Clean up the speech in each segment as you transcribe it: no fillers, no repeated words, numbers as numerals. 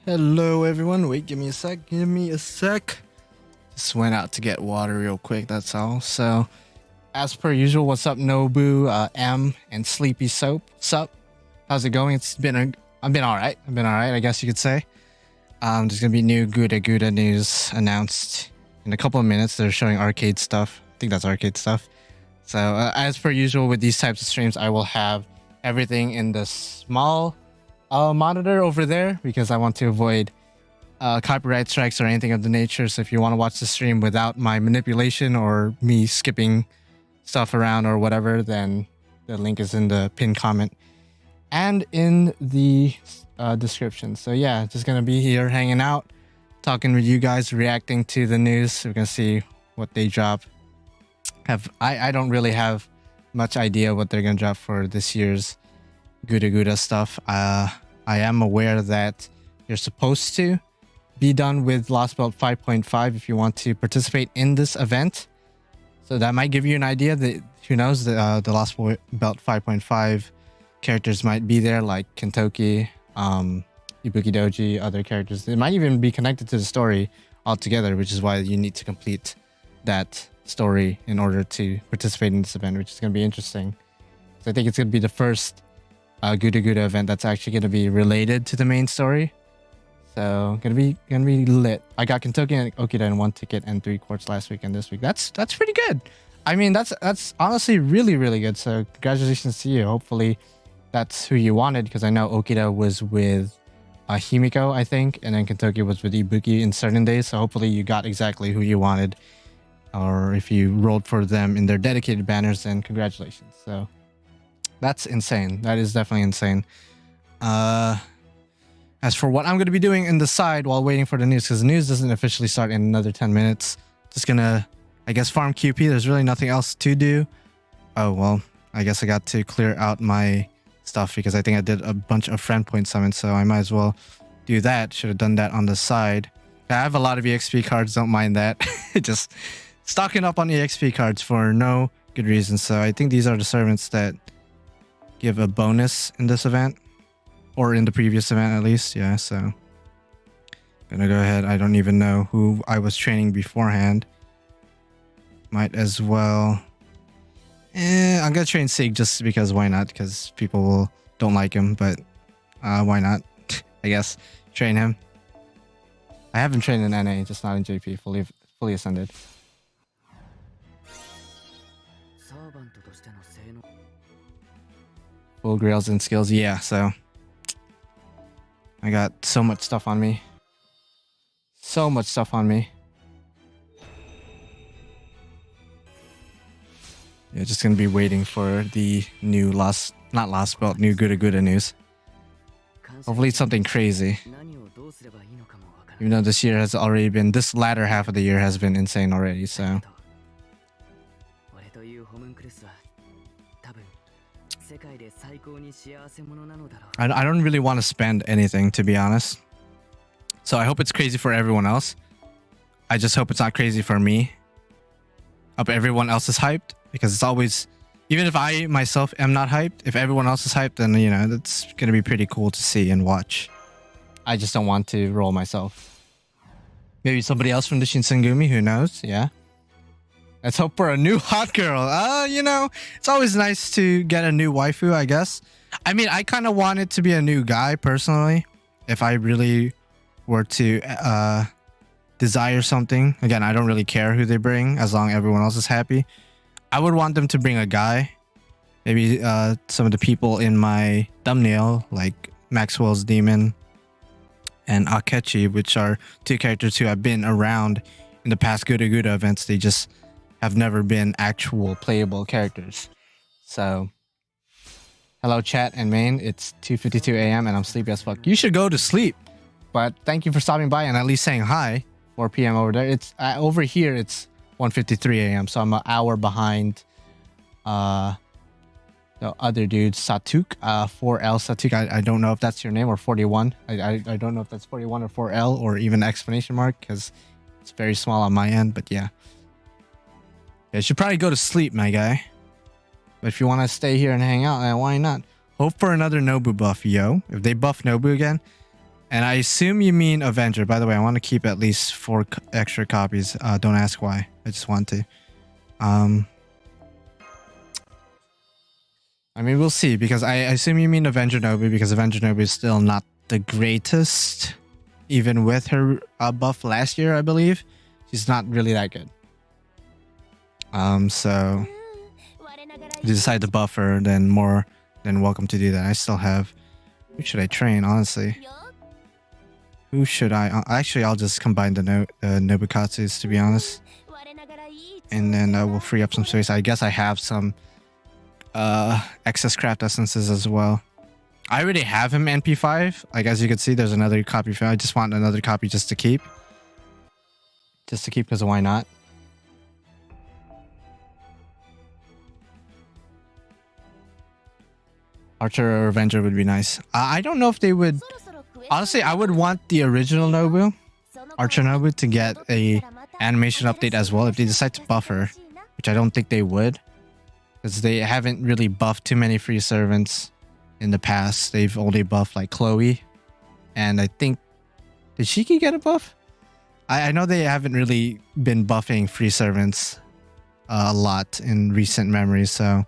Hello everyone, wait, give me a sec. Just went out to get water real quick, that's all. So, as per usual, what's up Nobu, M, and Sleepy Soap? Sup? How's it going? I've been alright, I guess you could say. There's gonna be new Gudaguda news announced in a couple of minutes. They're showing arcade stuff. I think that's arcade stuff. So, as per usual with these types of streams, I will have everything in the small monitor over there because I want to avoid copyright strikes or anything of the nature. So if you want to watch the stream without my manipulation or me skipping stuff around or whatever, then the link is in the pinned comment and in the description. So yeah, just gonna be here hanging out, talking with you guys, reacting to the news. We're gonna see what they drop. I don't really have much idea what they're gonna drop for this year's Gudaguda stuff. I am aware that you're supposed to be done with Lost Belt 5.5 if you want to participate in this event. So that might give you an idea that, who knows, the Lost Belt 5.5 characters might be there, like Kentoki, Ibuki Doji, other characters. It might even be connected to the story altogether, which is why you need to complete that story in order to participate in this event, which is going to be interesting. So I think it's going to be the first Gudaguda event that's actually going to be related to the main story. So gonna be lit. I got Kentucky and Okida in 1 ticket and 3 quarts last week and this week. That's pretty good. I mean, that's honestly really good. So congratulations to you. Hopefully that's who you wanted, because I know Okida was with Himiko, I think, and then Kentucky was with Ibuki in certain days. So hopefully you got exactly who you wanted, or if you rolled for them in their dedicated banners, then congratulations. So that's insane. That is definitely insane. As for what I'm going to be doing in the side while waiting for the news, because the news doesn't officially start in another 10 minutes. Just gonna, I guess, farm QP. There's really nothing else to do. Oh, well, I guess I got to clear out my stuff because I think I did a bunch of friend point summons, so I might as well do that. Should have done that on the side. I have a lot of EXP cards, don't mind that. Just stocking up on EXP cards for no good reason. So I think these are the servants that give a bonus in this event. Or in the previous event, at least. Yeah, so gonna go ahead. I don't even know who I was training beforehand. Might as well. I'm gonna train Sig just because why not? Because people don't like him, but why not? I guess train him. I haven't trained in NA, just not in JP. Fully ascended. Full grails and skills, yeah. So. I got so much stuff on me. So much stuff on me. Yeah, just gonna be waiting for the new new Gudaguda news. Hopefully it's something crazy. Even though this year has already been, this latter half of the year has been insane already, so. I don't really want to spend anything, to be honest. So I hope it's crazy for everyone else. I just hope it's not crazy for me. I hope everyone else is hyped, because it's always, even if I myself am not hyped, if everyone else is hyped, then, you know, that's going to be pretty cool to see and watch. I just don't want to roll myself. Maybe somebody else from the Shinsengumi, who knows? Yeah. Let's hope for a new hot girl. You know, it's always nice to get a new waifu, I guess. I mean, I kind of want it to be a new guy, personally. If I really were to desire something. Again, I don't really care who they bring, as long as everyone else is happy. I would want them to bring a guy. Maybe some of the people in my thumbnail, like Maxwell's Demon and Akechi, which are 2 characters who have been around in the past Gudaguda events. They just have never been actual playable characters. So, hello chat and main. It's 2:52 a.m. and I'm sleepy as fuck. You should go to sleep. But thank you for stopping by and at least saying hi. 4 p.m. over there. It's over here. It's 1:53 a.m. So I'm an hour behind the other dude, Satuk. 4L Satuk. I don't know if that's your name, or 41. I don't know if that's 41 or 4L or even exclamation mark, because it's very small on my end. But yeah. You should probably go to sleep, my guy. But if you want to stay here and hang out, why not? Hope for another Nobu buff, yo. If they buff Nobu again, And I assume you mean Avenger. By the way, I want to keep at least 4 extra copies. Don't ask why. I just want to. I mean, we'll see, because I assume you mean Avenger Nobu, because Avenger Nobu is still not the greatest. Even with her buff last year, I believe. She's not really that good. So if you decide to buff her, then welcome to do that. I still have... Who should I train, honestly? Who should I... Actually, I'll just combine the Nobukatsus, to be honest. And then we'll free up some space. I guess I have some excess craft essences as well. I already have him NP5. Like, as you can see, there's another copy. I just want another copy just to keep. Just to keep, because why not? Archer or Avenger would be nice. I don't know if they would... Honestly, I would want the original Nobu, Archer Nobu, to get a animation update as well if they decide to buff her, which I don't think they would, because they haven't really buffed too many free servants in the past. They've only buffed like Chloe, and I think... Did Shiki get a buff? I know they haven't really been buffing free servants a lot in recent memory, so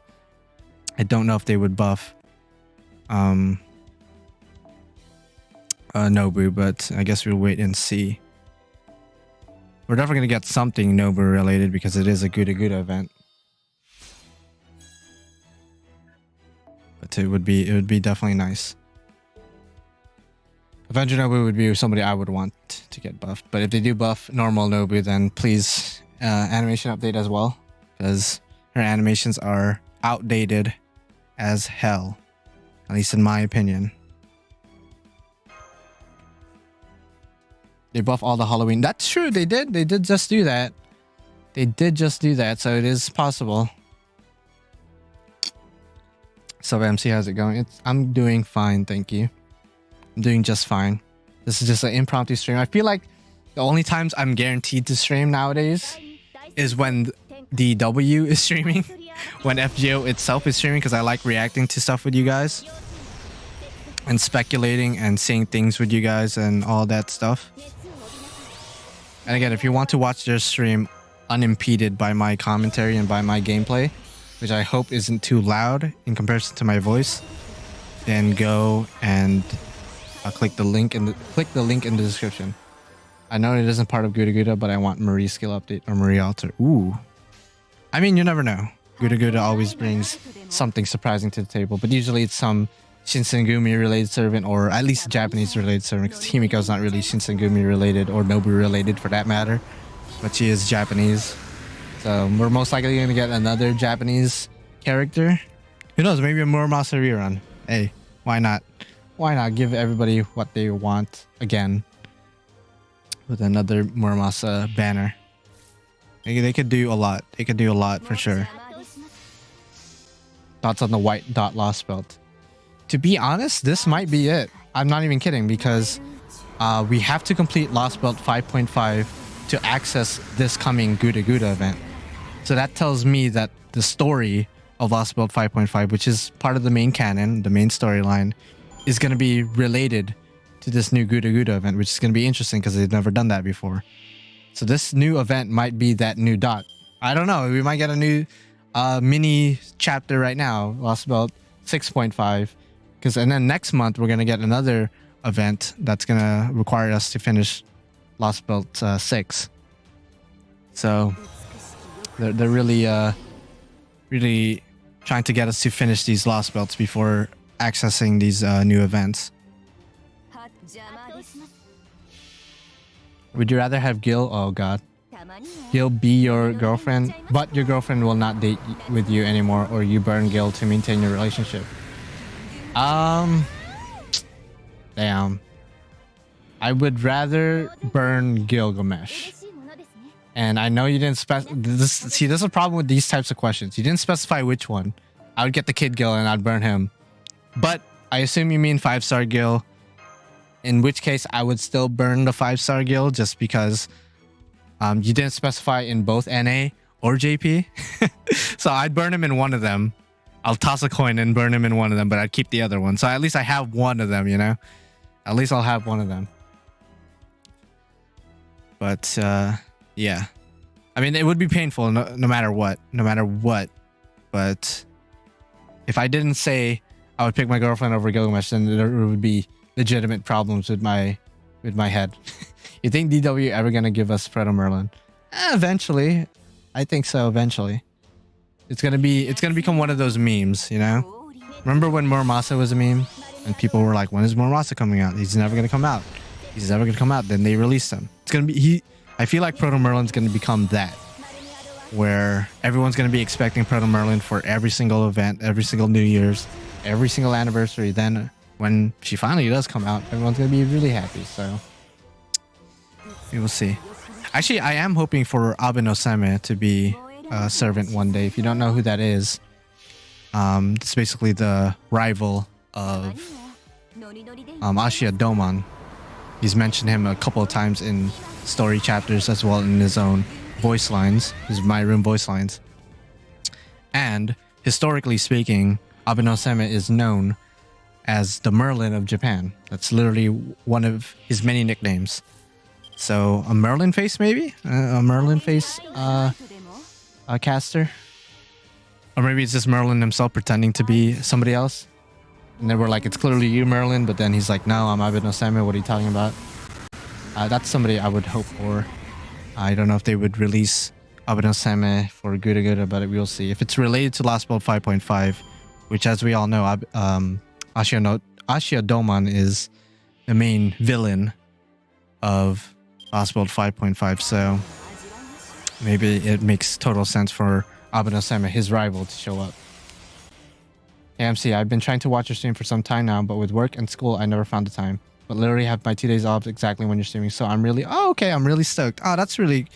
I don't know if they would buff Nobu, but I guess we'll wait and see. We're definitely gonna get something Nobu related because it is a Gudaguda event. But it would be definitely nice. Avenger Nobu would be somebody I would want to get buffed. But if they do buff normal Nobu, then please animation update as well, because her animations are outdated as hell, at least in my opinion. They buff all the Halloween. That's true. They did. They did just do that. They did just do that. So it is possible. So MC, how's it going? I'm doing fine. Thank you. I'm doing just fine. This is just an impromptu stream. I feel like the only times I'm guaranteed to stream nowadays is when the W is streaming, when FGO itself is streaming, because I like reacting to stuff with you guys and speculating and seeing things with you guys and all that stuff. And again, if you want to watch their stream unimpeded by my commentary and by my gameplay, which I hope isn't too loud in comparison to my voice, then go and click the link in the description. I know it isn't part of Gudaguda, but I want Marie skill update or Marie alter. Ooh, I mean, you never know. Gudaguda always brings something surprising to the table, but usually it's some Shinsengumi related servant, or at least Japanese related servant, because Himiko's not really Shinsengumi related or Nobu related for that matter, but she is Japanese. So we're most likely going to get another Japanese character. Who knows, maybe a Muramasa rerun. Hey, why not? Why not give everybody what they want again with another Muramasa banner? They could do a lot. They could do a lot for sure. Thoughts on the white dot lost belt? To be honest, this might be it. I'm not even kidding, because we have to complete Lost Belt 5.5 to access this coming Gudaguda event. So that tells me that the story of Lost Belt 5.5, which is part of the main canon, the main storyline, is going to be related to this new Gudaguda event, which is going to be interesting because they've never done that before. So this new event might be that new dot. I don't know. We might get a new mini chapter right now, Lost Belt 6.5. And then next month, we're going to get another event that's going to require us to finish Lost Belt 6. So they're really trying to get us to finish these Lost Belts before accessing these new events. Would you rather have Gil? Oh god. Gil be your girlfriend, but your girlfriend will not date with you anymore, or you burn Gil to maintain your relationship? Damn. I would rather burn Gilgamesh. And I know you didn't this is a problem with these types of questions. You didn't specify which one. I would get the Kid Gil and I'd burn him. But I assume you mean 5-star Gil. In which case, I would still burn the 5-star Gil just because you didn't specify in both NA or JP. So I'd burn him in one of them. I'll toss a coin and burn him in one of them, but I'd keep the other one. So at least I have one of them, you know? At least I'll have one of them. But yeah, I mean, it would be painful no matter what. But if I didn't say I would pick my girlfriend over Gilgamesh, then there would be legitimate problems with my head. You think DW ever gonna give us Proto Merlin? Eventually, I think so. Eventually, it's gonna become one of those memes, you know. Remember when Muramasa was a meme, and people were like, "When is Muramasa coming out? He's never gonna come out. He's never gonna come out." Then they released him. It's gonna be I feel like Proto Merlin's gonna become that, where everyone's gonna be expecting Proto Merlin for every single event, every single New Year's, every single anniversary. Then when she finally does come out, everyone's gonna be really happy. So we will see. Actually, I am hoping for Abe no Seme to be a servant one day. If you don't know who that is, it's basically the rival of Ashia Doman. He's mentioned him a couple of times in story chapters as well in his own voice lines, his My Room voice lines. And historically speaking, Abe no Seme is known as the Merlin of Japan. That's literally one of his many nicknames. So a Merlin face, maybe a Merlin face caster, or maybe it's just Merlin himself pretending to be somebody else. And they were like, "It's clearly you, Merlin," but then he's like, "No, I'm Abe no Seme. What are you talking about?" That's somebody I would hope for. I don't know if they would release Abe no Seme for Gudaguda, but we'll see. If it's related to Last World 5.5, which, as we all know, Ashia Doman is the main villain of Last World 5.5, so maybe it makes total sense for Abe no Seme, his rival, to show up. AMC, I've been trying to watch your stream for some time now, but with work and school, I never found the time. But literally have my 2 days off exactly when you're streaming, so I'm really I'm really stoked. That's really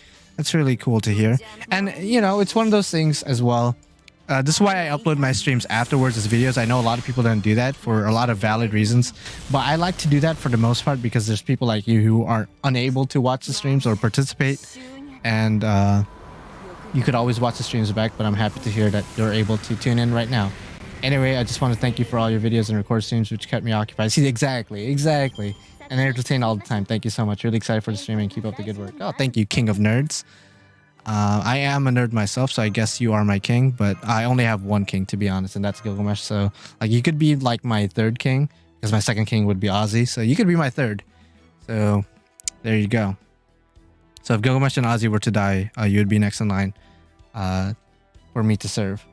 cool to hear. And you know, it's one of those things as well. This is why I upload my streams afterwards as videos. I know a lot of people don't do that for a lot of valid reasons, but I like to do that for the most part because there's people like you who are unable to watch the streams or participate, and you could always watch the streams back, but I'm happy to hear that you're able to tune in right now. Anyway, I just want to thank you for all your videos and record streams, which kept me occupied. See, exactly. And entertained all the time. Thank you so much. Really excited for the stream and keep up the good work. Oh, thank you, King of Nerds. I am a nerd myself, so I guess you are my king, but I only have one king, to be honest, and that's Gilgamesh. So, like, you could be like my third king, because my second king would be Ozzy, so you could be my third. So, there you go. So, if Gilgamesh and Ozzy were to die, you would be next in line for me to serve.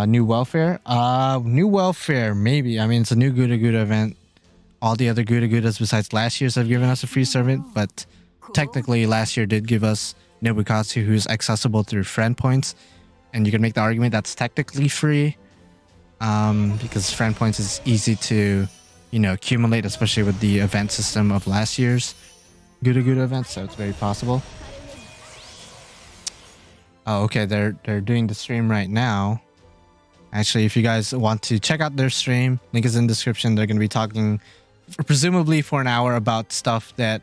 New welfare? New welfare, maybe. I mean, it's a new Gudaguda event. All the other Gudagudas besides last year's have given us a free servant, but technically last year did give us Nobukatsu, who's accessible through friend points, and you can make the argument that's technically free, because friend points is easy to, you know, accumulate, especially with the event system of last year's Gudaguda event, so it's very possible. Oh, okay, they're doing the stream right now. Actually, if you guys want to check out their stream, link is in the description. They're going to be talking presumably for an hour about stuff that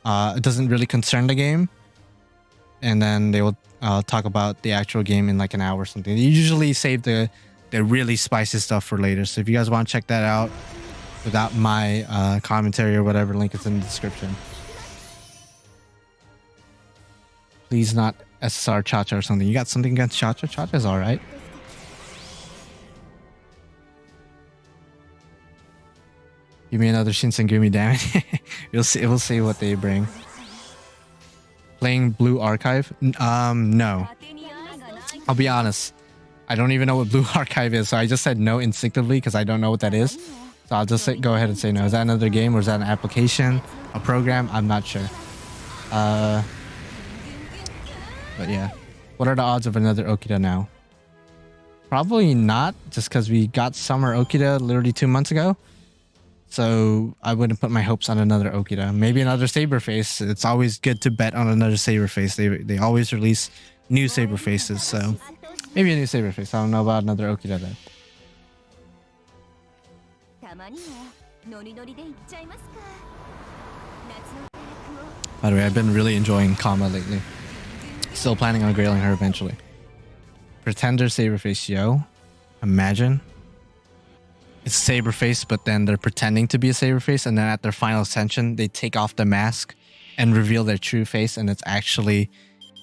doesn't really concern the game, and then they will talk about the actual game in like an hour or something. They usually save the really spicy stuff for later, so if you guys want to check that out without my commentary or whatever, link is in the description. Please not SSR Cha-Cha or something. You got something against Cha-Cha? Cha-Cha's alright. Give me another Shinsengumi, damn it. We'll see what they bring. Playing Blue Archive? No. I'll be honest. I don't even know what Blue Archive is, so I just said no instinctively because I don't know what that is. So I'll just go ahead and say no. Is that another game or is that an application? A program? I'm not sure. But yeah. What are the odds of another Okida now? Probably not, just because we got Summer Okida literally 2 months ago. So I wouldn't put my hopes on another Okida. Maybe another Saberface. It's always good to bet on another Saberface. They always release new Saberfaces, so maybe a new Saberface. I don't know about another Okida though. By the way, I've been really enjoying Kama lately. Still planning on grailing her eventually. Pretender Saberface, yo. Imagine. it's saber face, but then they're pretending to be a saber face, and then at their final ascension, they take off the mask and reveal their true face, and it's actually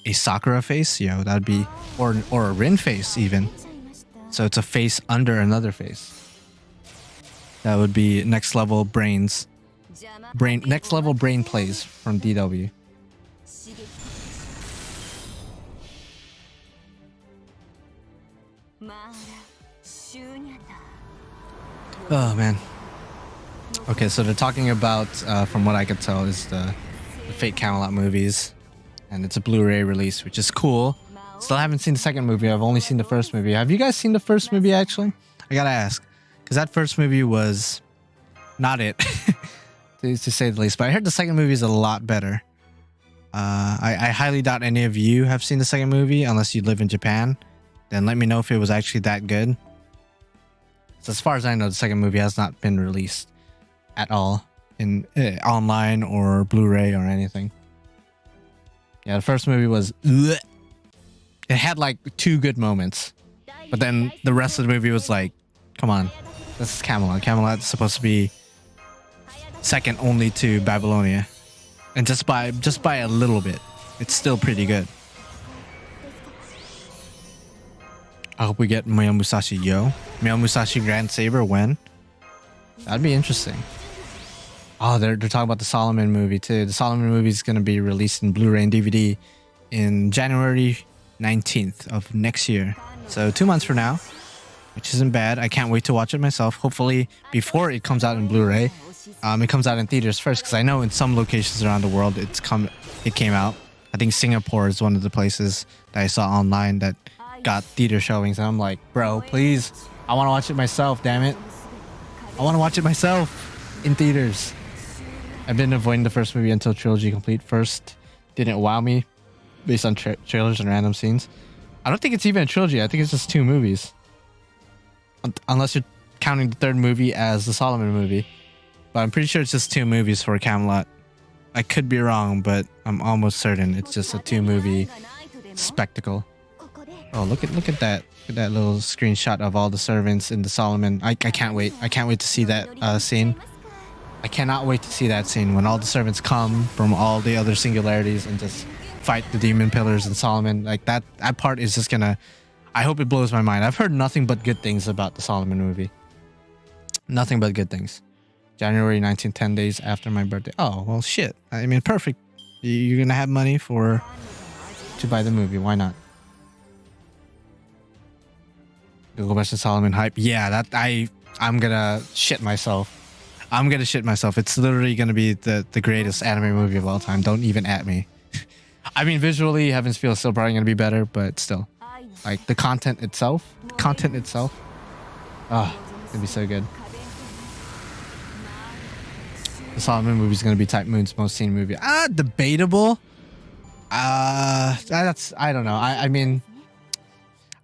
a Sakura face. That'd be or a Rin face even. So it's a face under another face. That would be next level brain plays from DW. Oh man. Okay, so they're talking about, from what I could tell, is the Fate Camelot movies, and it's a Blu-ray release, which is cool. Still haven't seen the second movie. I've only seen the first movie. Have you guys seen the first movie actually? I gotta ask, because that first movie was not it, to say the least. But I heard the second movie is a lot better. I highly doubt any of you have seen the second movie unless you live in Japan. Then let me know if it was actually that good. So as far as I know, the second movie has not been released at all in online or Blu-ray or anything. Yeah, the first movie was bleh. It had like 2 good moments, but then the rest of the movie was like, come on, this is Camelot. Camelot's supposed to be second only to Babylonia, and just by a little bit, it's still pretty good. I hope we get Mio Musashi Mio Musashi Grand Saber when? That'd be interesting. Oh, they're talking about the Solomon movie too. The Solomon movie is going to be released in Blu-ray and DVD in January 19th of next year. So 2 months from now, which isn't bad. I can't wait to watch it myself. Hopefully before it comes out in Blu-ray, it comes out in theaters first, because I know in some locations around the world it came out. I think Singapore is one of the places that I saw online that got theater showings, and I'm like, bro, please, I want to watch it myself, damn it. I want to watch it myself in theaters. I've been avoiding the first movie until trilogy complete. First didn't wow me based on trailers and random scenes. I don't think it's even a trilogy. I think it's just 2 movies. Unless you're counting the third movie as the Solomon movie. But I'm pretty sure it's just 2 movies for Camelot. I could be wrong, but I'm almost certain it's just a 2-movie spectacle. Oh, look at that. Look at that little screenshot of all the servants in the Solomon. I can't wait. I can't wait to see that scene. I cannot wait to see that scene when all the servants come from all the other singularities and just fight the demon pillars and Solomon. Like that part is just gonna, I hope it blows my mind. I've heard nothing but good things about the Solomon movie. Nothing but good things. January 19th, 10 days after my birthday. Oh, well, shit. I mean, perfect. You're gonna have money to buy the movie. Why not? Gilgamesh and Solomon hype. Yeah, I'm gonna shit myself. I'm gonna shit myself. It's literally gonna be the greatest anime movie of all time. Don't even at me. I mean, visually, Heaven's Feel is still probably gonna be better, but still, like the content itself. Ah, it's gonna be so good. The Solomon movie is gonna be Type Moon's most seen movie. Debatable. That's, I don't know. I mean,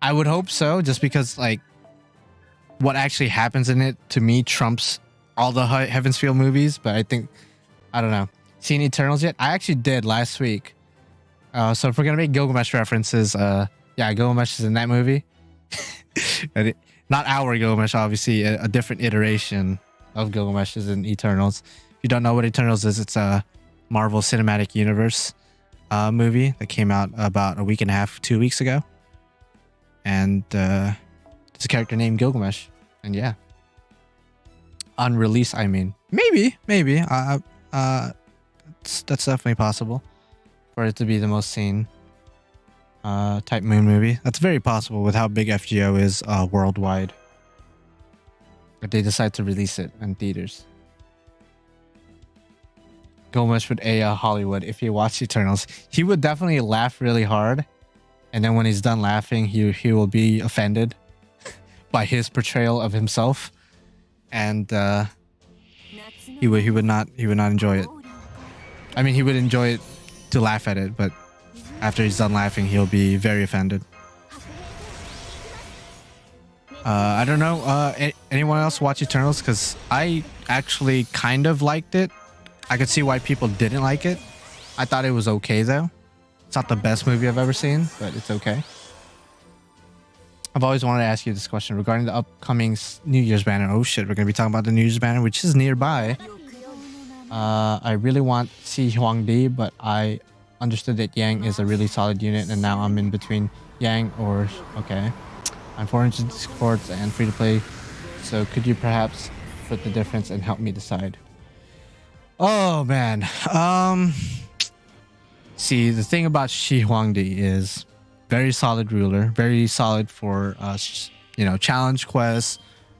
I would hope so, just because like what actually happens in it to me trumps all the Heaven's Feel movies. But I think, I don't know. Seen Eternals yet? I actually did last week. So if we're gonna make Gilgamesh references, yeah, Gilgamesh is in that movie. Not our Gilgamesh, obviously. A different iteration of Gilgamesh is in Eternals. If you don't know what Eternals is, it's a Marvel Cinematic Universe movie that came out about a week and a half, 2 weeks ago. And there's a character named Gilgamesh. And yeah. On release, I mean. Maybe. That's definitely possible. For it to be the most seen Type Moon movie. That's very possible with how big FGO is worldwide. If they decide to release it in theaters. Gilgamesh would Hollywood if he watched Eternals. He would definitely laugh really hard. And then when he's done laughing, he will be offended by his portrayal of himself. And he would not enjoy it. I mean, he would enjoy it to laugh at it, but after he's done laughing, he'll be very offended. I don't know. Anyone else watch Eternals? Because I actually kind of liked it. I could see why people didn't like it. I thought it was okay though. It's not the best movie I've ever seen, but it's okay. I've always wanted to ask you this question regarding the upcoming New Year's banner. Oh shit, we're going to be talking about the New Year's banner, which is nearby. I really want Si Huangdi, but I understood that Yang is a really solid unit, and now I'm in between Yang or... Okay. I'm 400 Discords and free to play, so could you perhaps split the difference and help me decide? Oh man. See, the thing about Shi Huangdi is very solid ruler, very solid for challenge quests,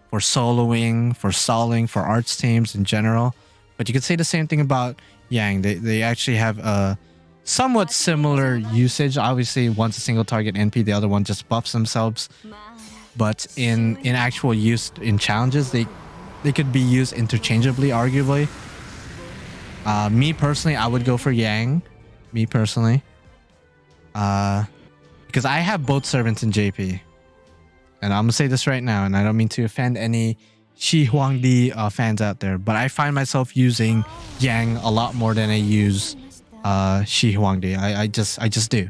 for soloing, for stalling, for arts teams in general. But you could say the same thing about Yang. They actually have a somewhat similar usage. Obviously, one's a single target NP, the other one just buffs themselves. But in actual use in challenges, they could be used interchangeably, arguably. Me personally, I would go for Yang. Me personally. Because I have both servants in JP. And I'm going to say this right now, and I don't mean to offend any Shi Huangdi fans out there, but I find myself using Yang a lot more than I use Shi Huangdi. I just do.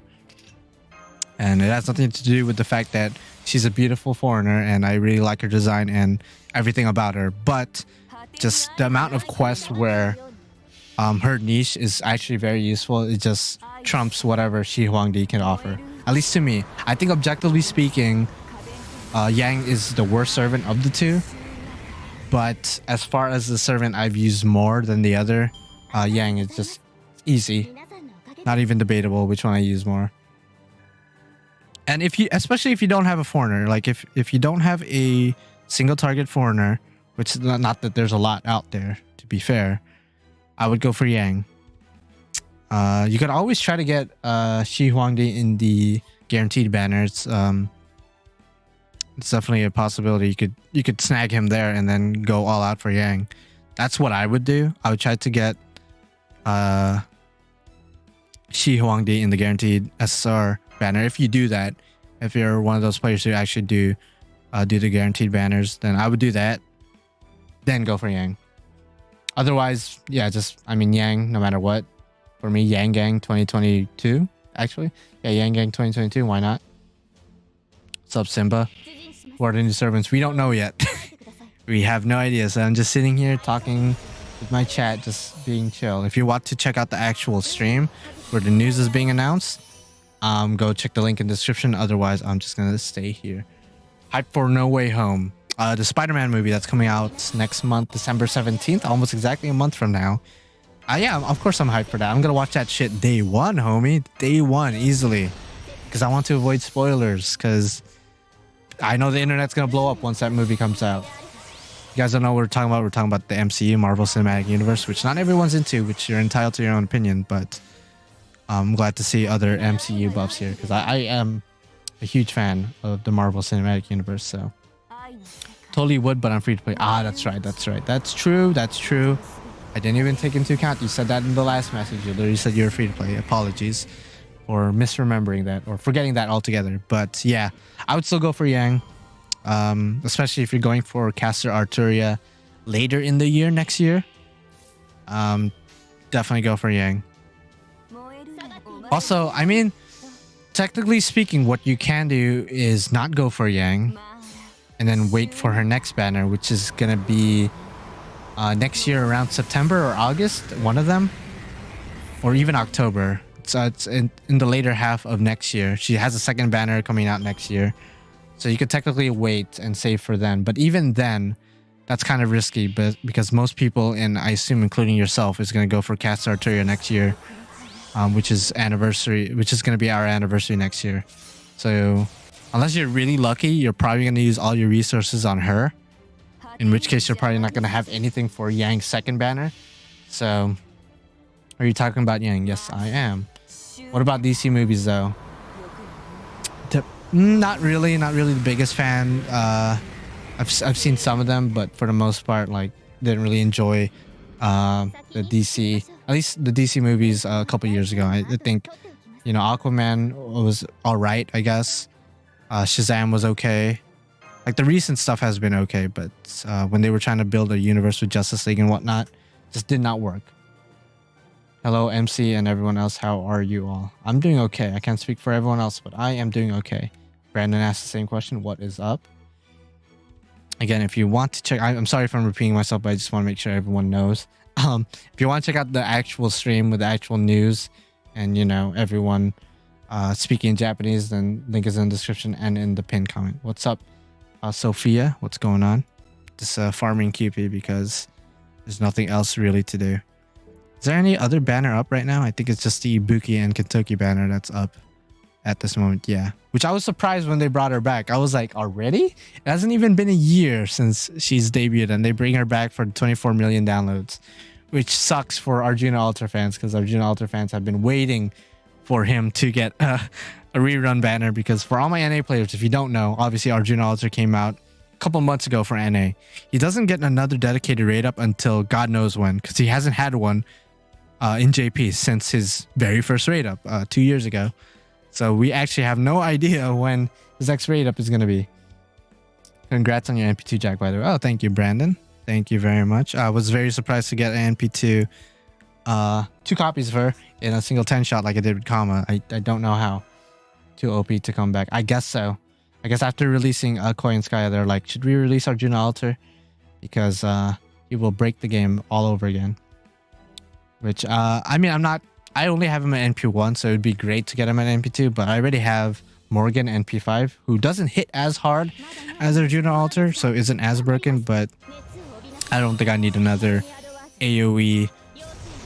And it has nothing to do with the fact that she's a beautiful foreigner and I really like her design and everything about her, but just the amount of quests where her niche is actually very useful. It just trumps whatever Shi Huangdi can offer, at least to me. I think objectively speaking, Yang is the worst servant of the two, but as far as the servant I've used more than the other, Yang is just easy, not even debatable which one I use more. And especially if you don't have a foreigner, like if you don't have a single target foreigner, which is not that there's a lot out there, to be fair, I would go for Yang. You could always try to get Shi Huangdi in the guaranteed banners. It's definitely a possibility. You could snag him there and then go all out for Yang. That's what I would do. I would try to get Shi Huangdi in the guaranteed SSR banner. If you do that, if you're one of those players who actually do the guaranteed banners, then I would do that. Then go for Yang. Otherwise, yeah, Yang no matter what. For me, Yang Gang 2022, actually. Yeah, Yang Gang 2022, why not? What's up, Simba? Who are the new servants? We don't know yet. We have no idea, so I'm just sitting here talking with my chat, just being chill. If you want to check out the actual stream where the news is being announced, go check the link in the description. Otherwise, I'm just gonna stay here. Hype for No Way Home. The Spider-Man movie that's coming out next month, December 17th, almost exactly a month from now. Yeah, of course I'm hyped for that. I'm gonna watch that shit day one, homie. Day one, easily. Because I want to avoid spoilers, because I know the internet's gonna blow up once that movie comes out. You guys don't know what we're talking about. We're talking about the MCU, Marvel Cinematic Universe, which not everyone's into, which you're entitled to your own opinion, but I'm glad to see other MCU buffs here, because I am a huge fan of the Marvel Cinematic Universe, so totally would, but I'm free to play. That's right. That's true. I didn't even take into account. You said that in the last message. You literally said you're free to play. Apologies for misremembering that or forgetting that altogether. But yeah, I would still go for Yang, especially if you're going for Caster Arturia later in the year, next year. Definitely go for Yang. Also, I mean, technically speaking, what you can do is not go for Yang and then wait for her next banner, which is going to be next year around September or August, one of them, or even October. So it's in the later half of next year. She has a second banner coming out next year, so you could technically wait and save for then. But even then, that's kind of risky, but because most people, and I assume including yourself, is going to go for Cast Arturia next year, which is going to be our anniversary next year. So unless you're really lucky, you're probably going to use all your resources on her. In which case, you're probably not going to have anything for Yang's second banner. So, are you talking about Yang? Yes, I am. What about DC movies, though? Not really the biggest fan. I've seen some of them, but for the most part, like, didn't really enjoy the DC. At least the DC movies a couple years ago. I think, Aquaman was alright, I guess. Shazam was okay. Like, the recent stuff has been okay, but when they were trying to build a universe with Justice League and whatnot, just did not work. Hello, MC and everyone else. How are you all? I'm doing okay. I can't speak for everyone else, but I am doing okay. Brandon asked the same question. What is up? Again, if you want to check, I'm sorry if I'm repeating myself, but I just want to make sure everyone knows. If you want to check out the actual stream with the actual news and, you know, everyone speaking in Japanese, then link is in the description and in the pinned comment. What's up, Sophia? What's going on? Just farming QP because there's nothing else really to do. Is there any other banner up right now? I think it's just the Ibuki and Kentucky banner that's up at this moment. Yeah. Which I was surprised when they brought her back. I was like, already? It hasn't even been a year since she's debuted and they bring her back for 24 million downloads. Which sucks for Arjuna Ultra fans because Arjuna Ultra fans have been waiting for him to get a rerun banner. Because for all my NA players, if you don't know, obviously Arjuna Ultra came out a couple months ago for NA. He doesn't get another dedicated raid up until God knows when, because he hasn't had one in JP since his very first raid up 2 years ago. So we actually have no idea when his next raid up is going to be. Congrats on your NP2 Jack, by the way. Oh, thank you, Brandon. Thank you very much. I was very surprised to get an NP2 2 copies of her in a single 10 shot like I did with Kama. I don't know how. Too OP to come back. I guess so. I guess after releasing Koi and Sky, they're like, should we release Arjuna Alter? Because he will break the game all over again. Which, I mean, I only have him at NP1, so it would be great to get him at NP2, but I already have Morgan NP5, who doesn't hit as hard as Arjuna Alter, so isn't as broken, but I don't think I need another AoE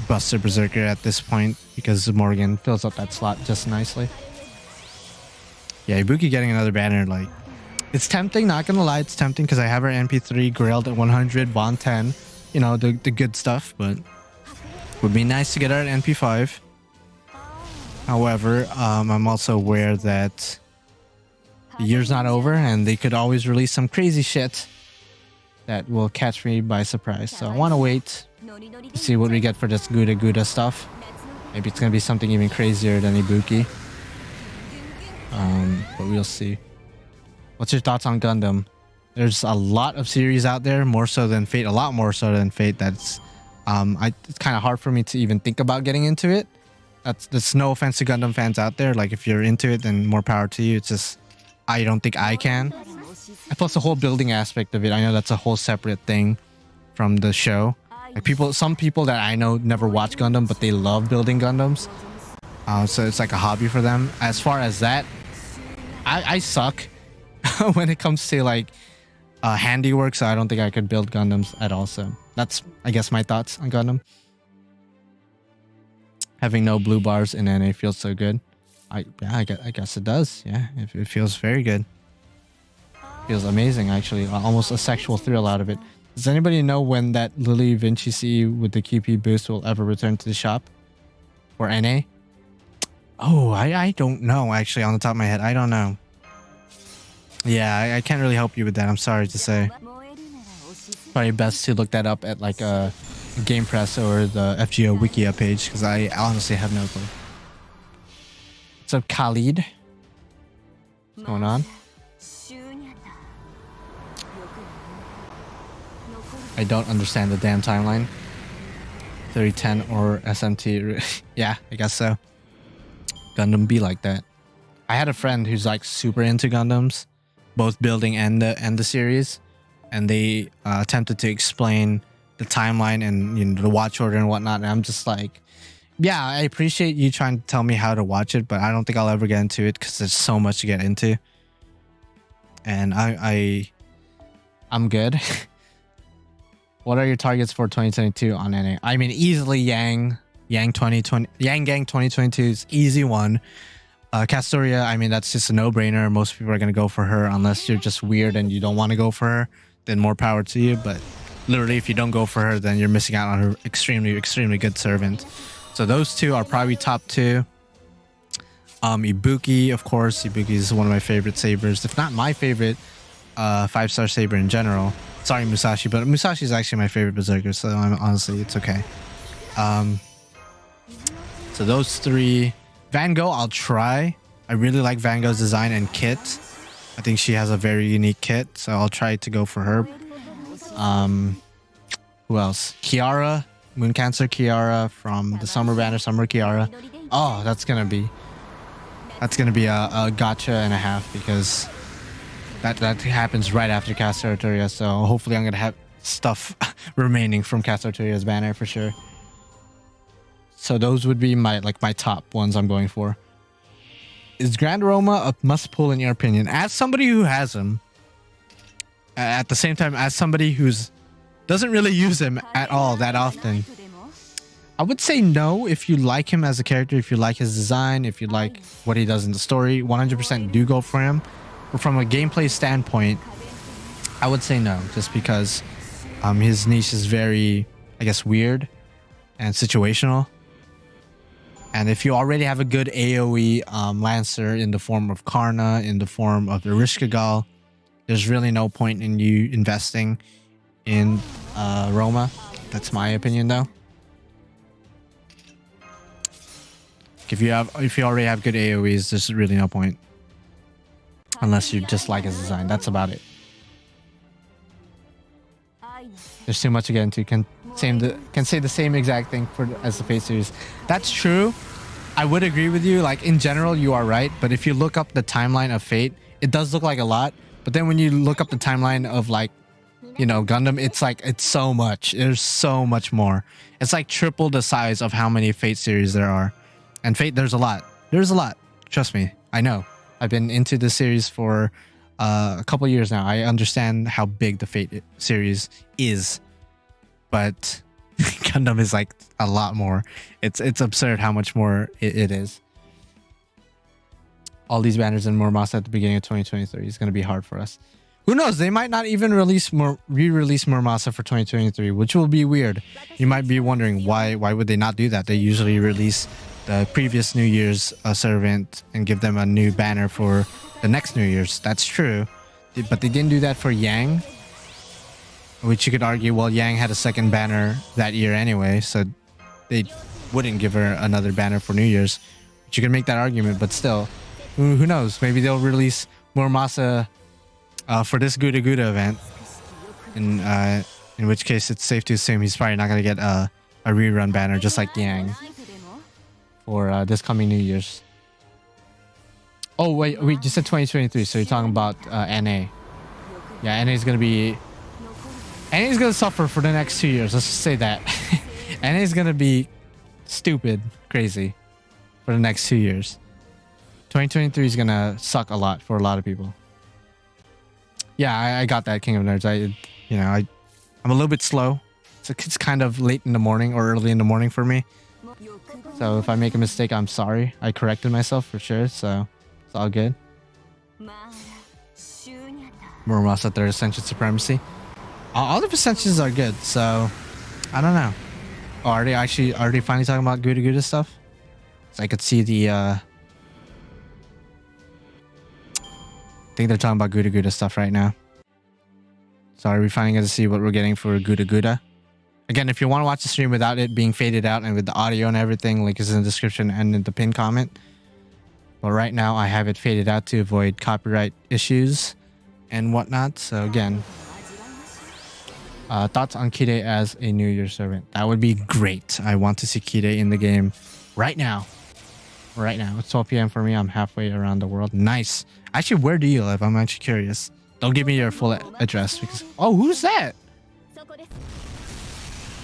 Buster Berserker at this point, because Morgan fills up that slot just nicely. Yeah, Ibuki getting another banner, like, it's tempting, not gonna lie, it's tempting, because I have her NP3, Grailed at 100, Bond 10, you know, the good stuff, but would be nice to get her at NP5. However, I'm also aware that the year's not over and they could always release some crazy shit that will catch me by surprise. So I want to wait to see what we get for this Gudaguda stuff. Maybe it's going to be something even crazier than Ibuki. But we'll see. What's your thoughts on Gundam? There's a lot of series out there, more so than Fate, a lot more so than Fate. That's it's kind of hard for me to even think about getting into it. That's no offense to Gundam fans out there. Like, if you're into it, then more power to you. It's just, I don't think I can. And plus the whole building aspect of it, I know that's a whole separate thing from the show. Like, some people that I know never watch Gundam, but they love building Gundams. So it's like a hobby for them. As far as that, I suck when it comes to like handiwork, so I don't think I could build Gundams at all. So that's, I guess, my thoughts on Gundam. Having no blue bars in NA feels so good. I guess it does. Yeah, it feels very good. Feels amazing, actually. Almost a sexual thrill out of it. Does anybody know when that Lily Vinci CE with the QP boost will ever return to the shop? For NA? Oh, I don't know, actually, on the top of my head. I don't know. Yeah, I can't really help you with that. I'm sorry to say. Probably best to look that up at like a Game Press or the FGO Wikia page, because I honestly have no clue. What's up, Khalid? What's going on? I don't understand the damn timeline. 3010 or SMT. Yeah, I guess so. Gundam be like that. I had a friend who's like super into Gundams, both building and the series, and they attempted to explain the timeline and, you know, the watch order and whatnot, and I'm just like, yeah, I appreciate you trying to tell me how to watch it, but I don't think I'll ever get into it because there's so much to get into, and I'm good. What are your targets for 2022 on NA? I mean, easily Yang Gang 2022 is easy one. Castoria, I mean, that's just a no-brainer. Most people are gonna go for her unless you're just weird and you don't want to go for her. Then more power to you, but literally, if you don't go for her, then you're missing out on her extremely good servant. So those two are probably top two. Ibuki, of course. Ibuki is one of my favorite sabers, if not my favorite 5-star saber in general. Sorry, Musashi, but Musashi is actually my favorite berserker, so honestly, it's okay. So those three. Van Gogh, I'll try. I really like Van Gogh's design and kit. I think she has a very unique kit, so I'll try to go for her. Who else? Kiara, Moon Cancer Kiara from the Summer Banner, Summer Kiara. Oh, that's gonna be That's gonna be a gotcha and a half because that happens right after Cast Territoria. So hopefully I'm gonna have stuff remaining from Cast Territoria's banner for sure. So those would be my top ones I'm going for. Is Grand Ryouma a must pull in your opinion? As somebody who has him, at the same time as somebody who's doesn't really use him at all that often, I would say no. If you like him as a character, if you like his design, if you like what he does in the story, 100% do go for him. But from a gameplay standpoint, I would say no, just because his niche is very, I guess, weird and situational. And if you already have a good AoE Lancer in the form of Karna, in the form of the Rishkagal, there's really no point in you investing in Ryouma. That's my opinion, though. If you already have good AoEs, there's really no point, unless you just like his design. That's about it. There's too much to get into. Can say the same exact thing as the Fate series. That's true. I would agree with you. Like in general, you are right. But if you look up the timeline of Fate, it does look like a lot. But then when you look up the timeline of like, you know, Gundam, it's so much. There's so much more. It's like triple the size of how many Fate series there are. And Fate, there's a lot. There's a lot. Trust me. I know. I've been into this series for a couple years now. I understand how big the Fate series is. But Gundam is like a lot more. It's absurd how much more it is. All these banners and Muramasa at the beginning of 2023 is going to be hard for us. Who knows? They might not even re-release Muramasa for 2023, which will be weird. You might be wondering why would they not do that? They usually release the previous New Year's servant and give them a new banner for the next New Year's. That's true. But they didn't do that for Yang, which you could argue, well, Yang had a second banner that year anyway, so they wouldn't give her another banner for New Year's. But you can make that argument, but still, who knows? Maybe they'll release Muramasa for this Gudaguda event, in which case it's safe to assume he's probably not going to get a rerun banner just like Yang for this coming New Year's. Oh, wait, you said 2023, so you're talking about NA. Yeah, NA is going to suffer for the next 2 years. Let's just say that. NA is going to be stupid, crazy for the next 2 years. 2023 is going to suck a lot for a lot of people. Yeah, I got that, King of Nerds. I'm a little bit slow. It's kind of late in the morning or early in the morning for me. So if I make a mistake, I'm sorry. I corrected myself for sure, so it's all good. Muramasa, third Ascension Supremacy. All the Ascensions are good, so I don't know. Oh, are they finally talking about Gudaguda stuff? So I could see the I think they're talking about Gudaguda stuff right now. So are we finally going to see what we're getting for Gudaguda? Again, if you want to watch the stream without it being faded out and with the audio and everything, link is in the description and in the pinned comment. But right now, I have it faded out to avoid copyright issues and whatnot. So again, thoughts on Kide as a New Year servant? That would be great. I want to see Kide in the game right now. Right now. It's 12 p.m. for me. I'm halfway around the world. Nice. Actually, where do you live? I'm actually curious. Don't give me your full address because... Oh, who's that?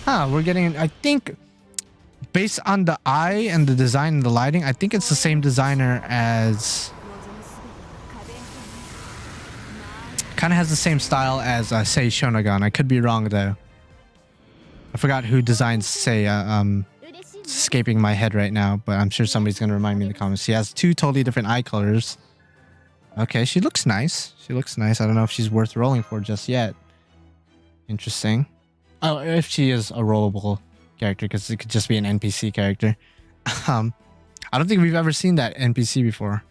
Huh, we're getting... I think... Based on the eye and the design and the lighting, I think it's the same designer as... Kind of has the same style as, say, Shonagon. I could be wrong, though. I forgot who designs, say, it's escaping my head right now, but I'm sure somebody's going to remind me in the comments. She has two totally different eye colors. Okay, she looks nice. She looks nice. I don't know if she's worth rolling for just yet. Interesting. Oh, if she is a rollable character, because it could just be an NPC character. I don't think we've ever seen that NPC before.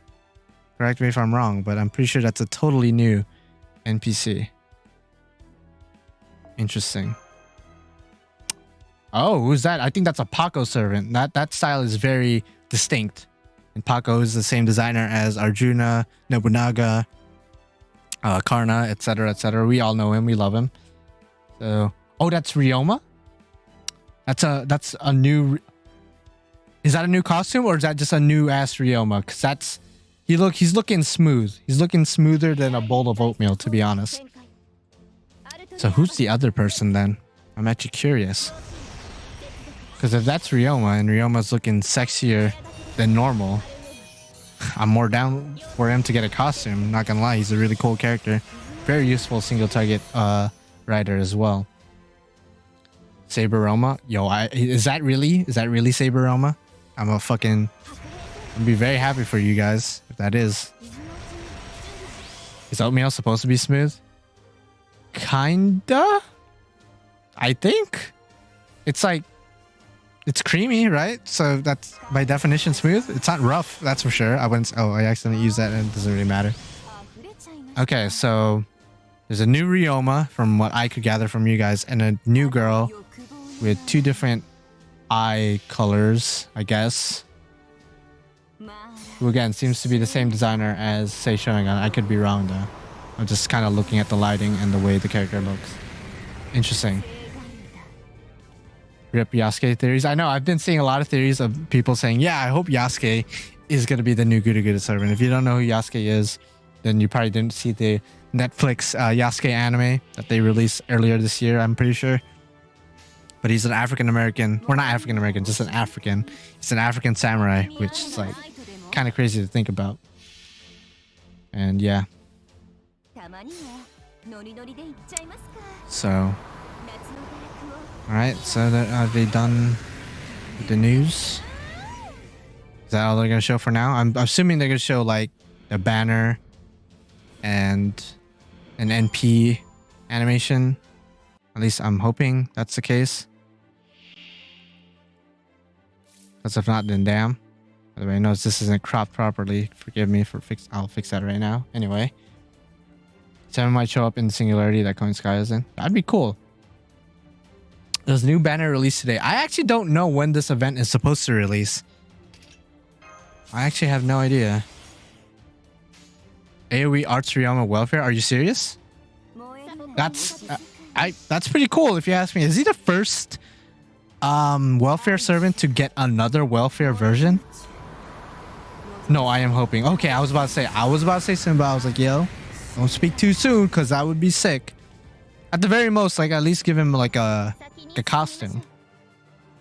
Correct me if I'm wrong, but I'm pretty sure that's a totally new NPC. Interesting. Oh, who's that? I think that's a Paco servant. That style is very distinct. And Paco is the same designer as Arjuna, Nobunaga, Karna, etc., etc. We all know him. We love him. So, oh, that's Ryouma. That's a new. Is that a new costume or is that just a new ass Ryouma? Because He's looking smooth. He's looking smoother than a bowl of oatmeal, to be honest. So who's the other person then? I'm actually curious. Because if that's Ryouma and Ryouma's looking sexier than normal, I'm more down for him to get a costume. Not gonna lie, he's a really cool character. Very useful single target rider as well. Saber Ryouma? Yo, is that really Saber Ryouma? I'm be very happy for you guys if that is. Is oatmeal supposed to be smooth? Kinda? I think. It's like, it's creamy, right? So that's by definition smooth. It's not rough, that's for sure. I accidentally used that and it doesn't really matter. Okay, so there's a new Ryouma from what I could gather from you guys, and a new girl with 2 different eye colors, I guess. Who again seems to be the same designer as Sei Shonen. I could be wrong though. I'm just kind of looking at the lighting and the way the character looks. Interesting. Rip Yasuke theories. I know I've been seeing a lot of theories of people saying, yeah, I hope Yasuke is going to be the new Gudaguda servant. If you don't know who Yasuke is, then you probably didn't see the Netflix Yasuke anime that they released earlier this year, I'm pretty sure. But he's an African-American, or not African-American, just an African. He's an African samurai, which is like kind of crazy to think about. And yeah. So, alright, so are they done with the news? Is that all they're going to show for now? I'm assuming they're going to show like a banner and an NP animation. At least I'm hoping that's the case. Because if not, then damn. By the way, notice this isn't cropped properly. Forgive me for I'll fix that right now. Anyway. 7 might show up in the singularity that Coin Sky is in. That'd be cool. There's a new banner released today. I actually don't know when this event is supposed to release. I actually have no idea. AoE Arts Ryouma Welfare? Are you serious? That's pretty cool if you ask me. Is he the first welfare servant to get another welfare version? No, I am hoping. Okay, I was about to say Simba. I was like, yo, don't speak too soon because that would be sick. At the very most, like at least give him like a costume.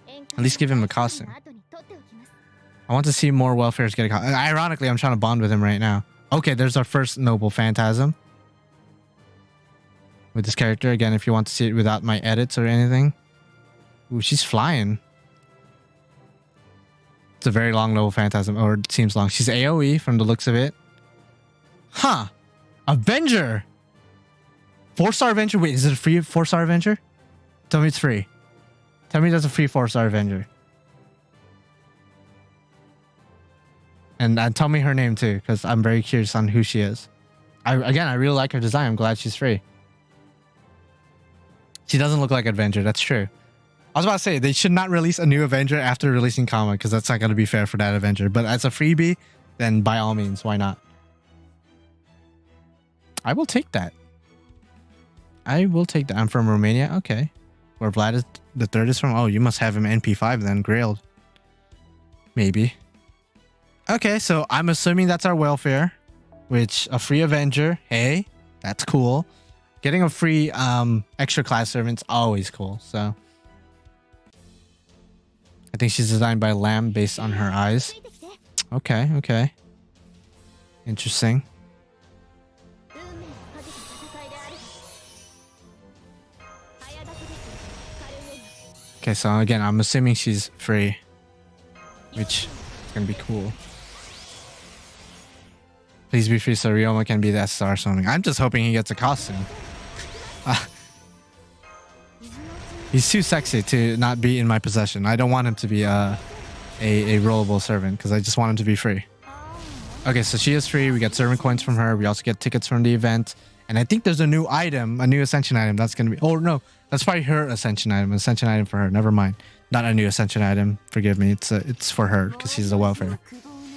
At least give him a costume. I want to see more welfares get a costume. Ironically, I'm trying to bond with him right now. Okay, there's our first noble phantasm. With this character. Again, if you want to see it without my edits or anything. Ooh, she's flying. It's a very long noble phantasm. Or it seems long. She's AoE from the looks of it. Huh. Avenger. 4-star Avenger. Wait, is it a free 4-star Avenger? Tell me it's free. Tell me that's a free 4-star Avenger. And tell me her name too, because I'm very curious on who she is. I really like her design. I'm glad she's free. She doesn't look like Avenger. That's true. I was about to say, they should not release a new Avenger after releasing Kama, because that's not going to be fair for that Avenger. But as a freebie, then by all means, why not? I will take that. I will take that. I'm from Romania. Okay. Where Vlad is, the third is from. Oh, you must have him NP5 then, grailed. Maybe. Okay, so I'm assuming that's our welfare, which a free Avenger. Hey, that's cool. Getting a free extra class servant's always cool. So I think she's designed by Lamb based on her eyes. Okay, okay. Interesting. Okay, so again, I'm assuming she's free, which is gonna be cool. Please be free so Ryouma can be the SR or something. I'm just hoping he gets a costume. He's too sexy to not be in my possession. I don't want him to be a rollable servant because I just want him to be free. Okay, so she is free. We get servant coins from her. We also get tickets from the event. And I think there's a new item, a new ascension item that's going to be... Oh, no. That's probably her ascension item. Ascension item for her. Never mind. Not a new ascension item. Forgive me. It's for her because she's the welfare.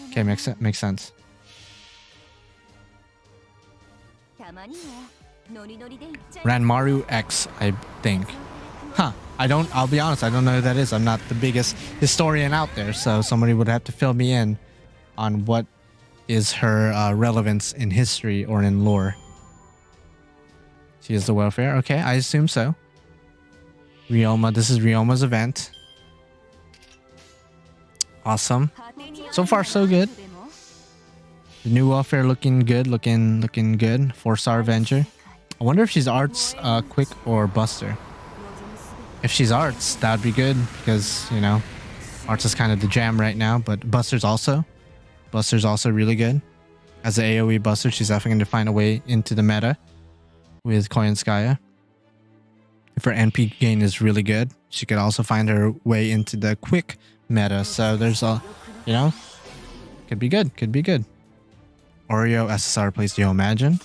Okay, makes sense. Ranmaru X, I think. Huh. I'll be honest, I don't know who that is. I'm not the biggest historian out there, so somebody would have to fill me in on what is her relevance in history or in lore. She is the welfare. Okay, I assume so. Ryouma. This is Ryouma's event. Awesome. So far, so good. The new welfare looking good. Looking good. 4-star Avenger. I wonder if she's arts, quick, or buster. If she's arts, that would be good because, you know, arts is kind of the jam right now, but buster's also really good. As an AoE buster, she's definitely going to find a way into the meta with Koyanskaya. If her NP gain is really good, she could also find her way into the quick meta. So there's a, you know, could be good. Oreo SSR plays, yo, imagine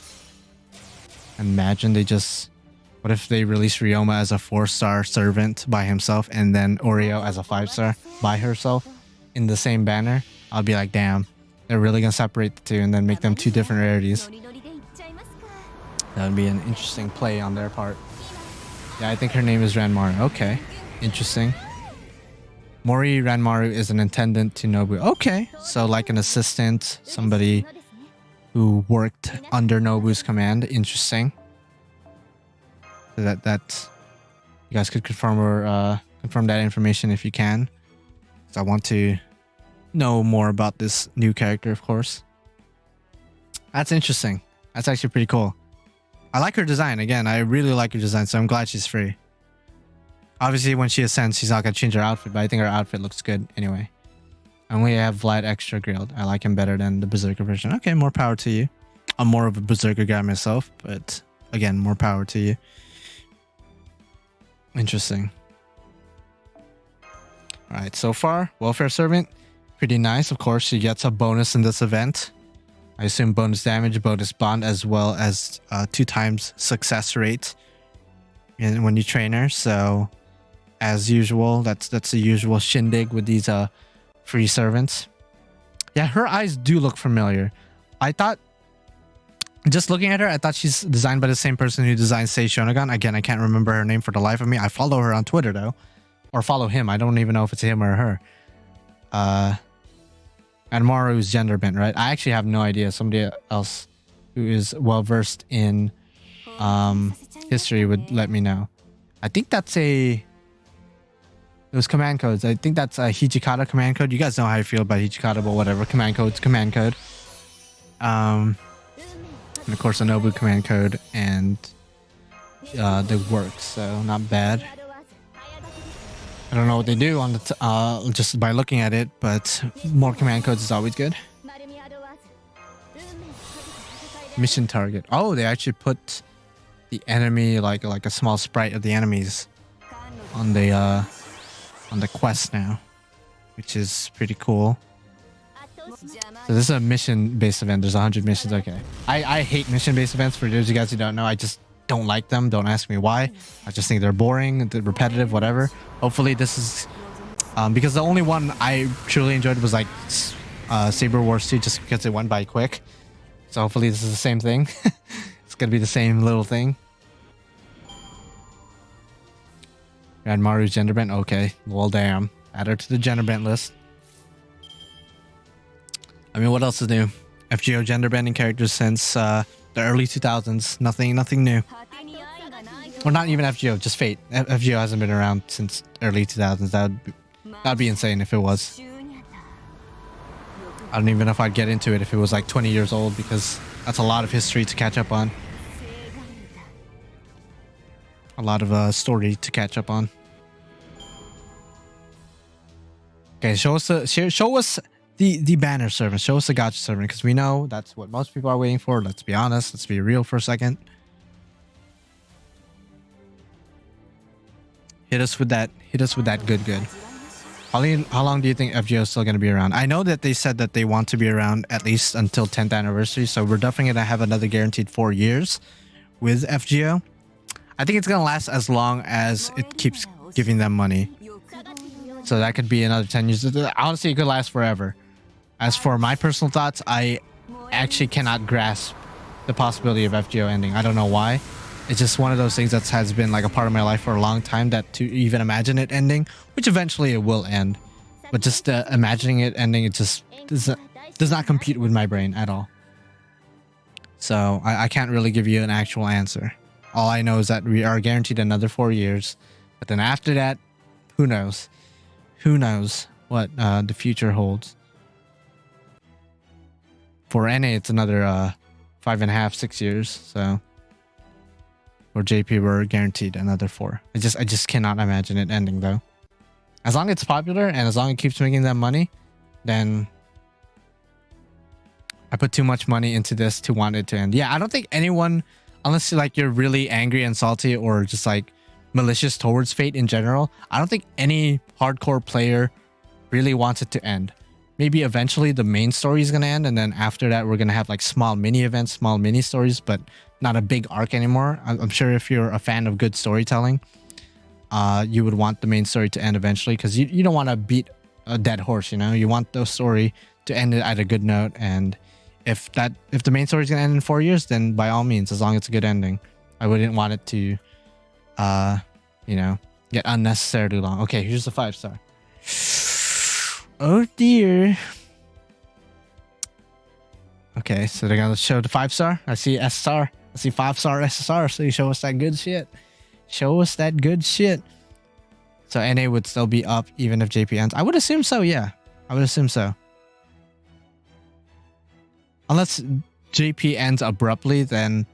they just, what if they release Ryouma as a 4-star servant by himself and then Oreo as a 5-star by herself in the same banner? I'll be like, damn, they're really gonna separate the two and then make them 2 different rarities. That would be an interesting play on their part. Yeah, I think her name is Ranmaru. Okay, interesting. Mori Ranmaru is an attendant to Nobu. Okay, so like an assistant, somebody who worked under Nobu's command. Interesting. So that you guys could confirm or confirm that information if you can. So I want to know more about this new character, of course. That's interesting. That's actually pretty cool. I like her design. Again, I really like her design, so I'm glad she's free. Obviously, when she ascends, she's not going to change her outfit, but I think her outfit looks good anyway. I only have Vlad extra grilled. I like him better than the Berserker version. Okay, more power to you. I'm more of a Berserker guy myself, but again, more power to you. Interesting. Alright, so far, Welfare Servant, pretty nice. Of course, she gets a bonus in this event. I assume bonus damage, bonus bond, as well as 2 times success rate when you train her. So, as usual, that's the usual shindig with these free servants. Yeah, her eyes do look familiar. I thought, just looking at her, I thought she's designed by the same person who designed Sei Shonagon. Again, I can't remember her name for the life of me. I follow her on Twitter, though. Or follow him. I don't even know if it's him or her. And Maru's gender bent, right? I actually have no idea. Somebody else who is well-versed in history would let me know. I think that's those command codes. I think that's a Hijikata command code. You guys know how I feel about Hijikata, but whatever. Command code's command code. And of course, a Nobu command code and the works. So not bad. I don't know what they do on the just by looking at it, but more command codes is always good. Mission target. Oh, they actually put the enemy like a small sprite of the enemies on the quest now, which is pretty cool. So this is a mission-based event. There's 100 missions. Okay, I hate mission-based events. For those of you guys who don't know, I just don't like them. Don't ask me why. I just think they're boring, they're repetitive, whatever. Hopefully this is because the only one I truly enjoyed was like Saber Wars 2, just because it went by quick. So hopefully this is the same thing. It's gonna be the same little thing. Ranmaru's gender bent. Okay, well damn. Add her to the gender bent list. I mean, what else is new? FGO gender bending characters since the early 2000s. Nothing new. Or not even FGO, just Fate. FGO hasn't been around since early 2000s. That'd be insane if it was. I don't even know if I'd get into it if it was like 20 years old, because that's a lot of history to catch up on. A lot of story to catch up on. Okay, show us the banner servant. Show us the gotcha servant, because we know that's what most people are waiting for. Let's be honest. Let's be real for a second. Hit us with that. Hit us with that good. How long do you think FGO is still going to be around? I know that they said that they want to be around at least until 10th anniversary, so we're definitely going to have another guaranteed 4 years with FGO. I think it's going to last as long as it keeps giving them money. So that could be another 10 years. Honestly, it could last forever. As for my personal thoughts, I actually cannot grasp the possibility of FGO ending. I don't know why. It's just one of those things that has been like a part of my life for a long time, that to even imagine it ending, which eventually it will end. But just imagining it ending, it just doesn't, does not compute with my brain at all. So I can't really give you an actual answer. All I know is that we are guaranteed another 4 years. But then after that, who knows? Who knows what the future holds? For NA, it's another 5.5, 6 years. So for JP, we're guaranteed another 4. I just cannot imagine it ending though. As long as it's popular and as long as it keeps making them money, then I put too much money into this to want it to end. Yeah, I don't think anyone, unless like you're really angry and salty or just like malicious towards Fate in general, I don't think any hardcore player really wants it to end. Maybe eventually the main story is going to end, and then after that we're going to have like small mini events, small mini stories, but not a big arc anymore. I'm sure if you're a fan of good storytelling, you would want the main story to end eventually, because you don't want to beat a dead horse, you know? You want the story to end it at a good note, and if the main story is going to end in 4 years, then by all means, as long as it's a good ending. I wouldn't want it to, you know, get unnecessarily long. Okay, here's the 5-star. Oh dear. Okay, so they're gonna show the 5-star. I see S-star. I see 5-star SSR. So you show us that good shit. Show us that good shit. So NA would still be up even if JP ends. I would assume so, yeah. I would assume so. Unless JP ends abruptly, then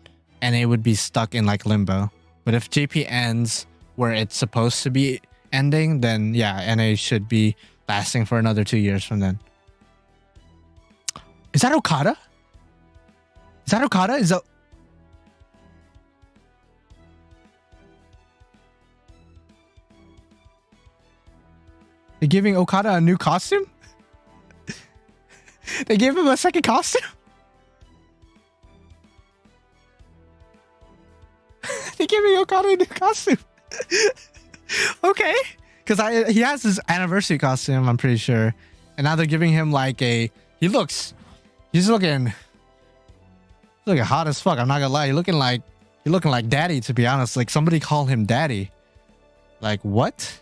NA would be stuck in like limbo. But if JP ends where it's supposed to be ending, then yeah, NA should be lasting for another 2 years from then. Is that Okada? Is that Okada? Is that... They're giving Okada a new costume? They gave him a second costume? They're giving Okada a new costume. Okay. Because he has his anniversary costume, I'm pretty sure. And now they're giving him like a... He's looking hot as fuck. I'm not gonna lie. You're looking like daddy, to be honest. Like somebody call him daddy. Like what?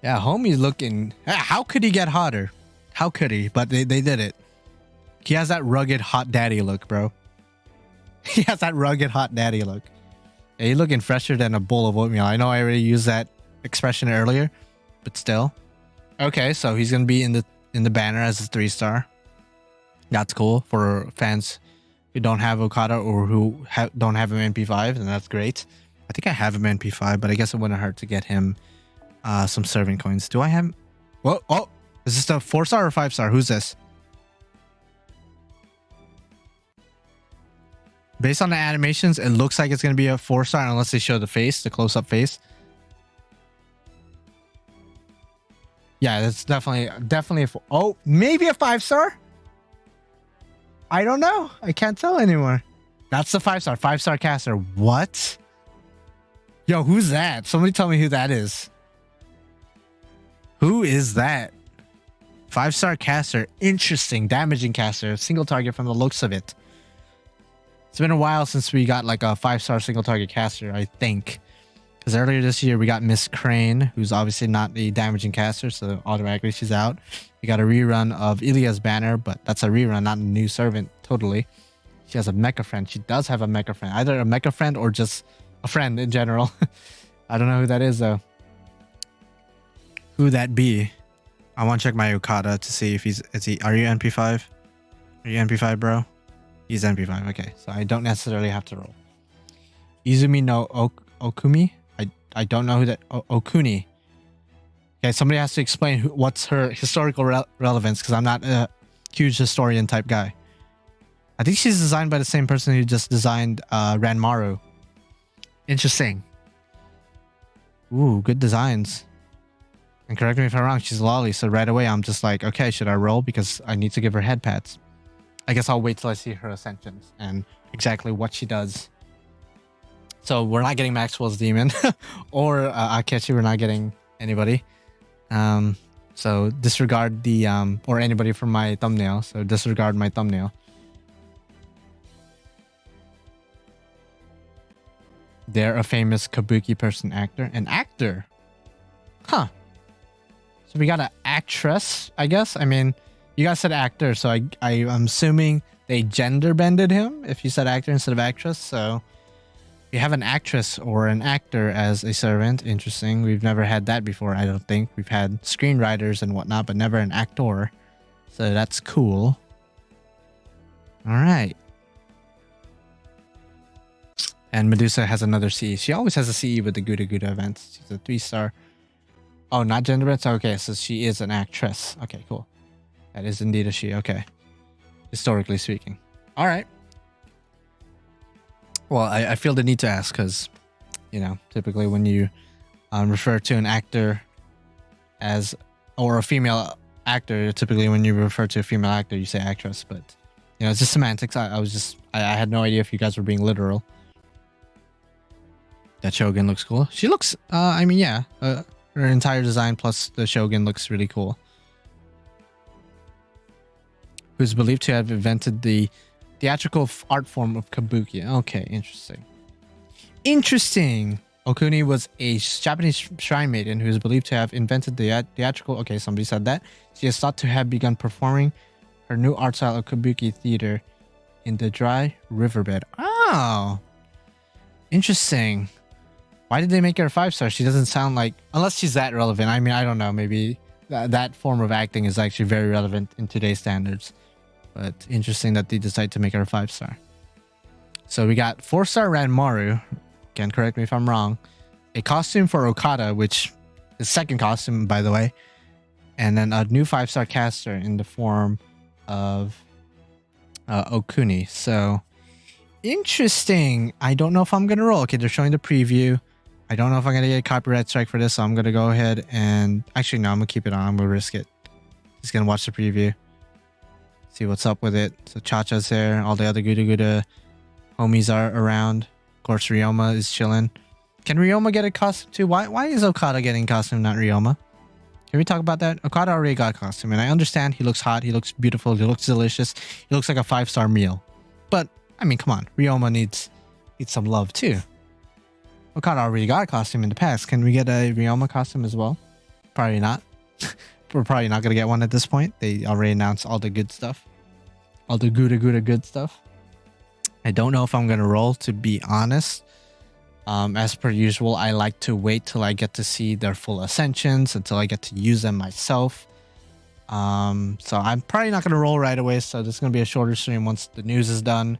Yeah, homie's looking... How could he get hotter? How could he? But they did it. He has that rugged hot daddy look, bro. He has that rugged hot daddy look. Yeah, he's looking fresher than a bowl of oatmeal. I know I already used that expression earlier, but still. Okay, so he's gonna be in the banner as a 3-star. That's cool for fans who don't have Okada or who don't have him MP5, and that's great. I think I have him MP5, but I guess it wouldn't hurt to get him some serving coins. Do I have? Whoa! Oh, is this a 4-star or 5-star? Who's this? Based on the animations, it looks like it's going to be a 4-star unless they show the face, the close-up face. Yeah, that's definitely a 4. Oh, maybe a 5-star? I don't know. I can't tell anymore. That's the 5-star. 5-star caster. What? Yo, who's that? Somebody tell me who that is. Who is that? 5-star caster. Interesting. Damaging caster. Single target from the looks of it. It's been a while since we got like a 5-star single target caster, I think. Because earlier this year we got Miss Crane, who's obviously not a damaging caster, so automatically she's out. We got a rerun of Ilya's banner, but that's a rerun, not a new servant, totally. She has a mecha friend. She does have a mecha friend. Either a mecha friend or just a friend in general. I don't know who that is though. Who that be? I want to check my Okada to see if are you NP5? Are you NP5, bro? He's NP5. Okay, so I don't necessarily have to roll. Izumi no Okumi? I don't know who that... Okuni. Okay, somebody has to explain what's her historical relevance, because I'm not a huge historian type guy. I think she's designed by the same person who just designed Ranmaru. Interesting. Ooh, good designs. And correct me if I'm wrong, she's lolly, so right away I'm just like, okay, should I roll? Because I need to give her head pats. I guess I'll wait till I see her ascensions and exactly what she does. So we're not getting Maxwell's Demon or Akechi. We're not getting anybody. So disregard the or anybody from my thumbnail. So disregard my thumbnail. They're a famous kabuki person actor. An actor? Huh. So we got an actress, I guess. I mean, you guys said actor, so I'm assuming they gender bended him if you said actor instead of actress. So we have an actress or an actor as a servant. Interesting. We've never had that before, I don't think. We've had screenwriters and whatnot, but never an actor. So that's cool. All right. And Medusa has another CE. She always has a CE with the Gudaguda events. She's a 3-star. Oh, not gender bent? Okay, so she is an actress. Okay, cool. That is indeed a she. Okay. Historically speaking. All right. Well, I feel the need to ask because, you know, typically when you refer to an actor as, or a female actor, typically when you refer to a female actor, you say actress, but, you know, it's just semantics. I had no idea if you guys were being literal. That Shogun looks cool. She looks, I mean, yeah, her entire design plus the Shogun looks really cool. Who's believed to have invented the theatrical art form of kabuki. Okay, interesting. Interesting. Okuni was a Japanese shrine maiden who is believed to have invented the theatrical... Okay, somebody said that. She is thought to have begun performing her new art style of kabuki theater in the dry riverbed. Oh, interesting. Why did they make her a 5-star? She doesn't sound like... Unless she's that relevant. I mean, I don't know. Maybe that form of acting is actually very relevant in today's standards. But interesting that they decide to make her a 5-star. So we got 4-star Ranmaru. Again, correct me if I'm wrong. A costume for Okada, which is second costume, by the way. And then a new 5-star caster in the form of Okuni. So interesting. I don't know if I'm going to roll. Okay, they're showing the preview. I don't know if I'm going to get a copyright strike for this. So I'm going to go ahead and... Actually, no, I'm going to keep it on. I'm going to risk it. Just going to watch the preview. See what's up with it. So Chacha's there. All the other Gudaguda homies are around. Of course, Ryouma is chilling. Can Ryouma get a costume too? Why is Okada getting costume, not Ryouma? Can we talk about that? Okada already got a costume, and I understand he looks hot, he looks beautiful, he looks delicious, he looks like a 5-star meal. But I mean, come on, Ryouma needs some love too. Okada already got a costume in the past. Can we get a Ryouma costume as well? Probably not. We're probably not gonna get one at this point. They already announced all the good stuff, all the Gudaguda good stuff. I don't know if I'm gonna roll, to be honest. As per usual, I like to wait till I get to see their full ascensions, until I get to use them myself. So I'm probably not gonna roll right away. So this is gonna be a shorter stream once the news is done,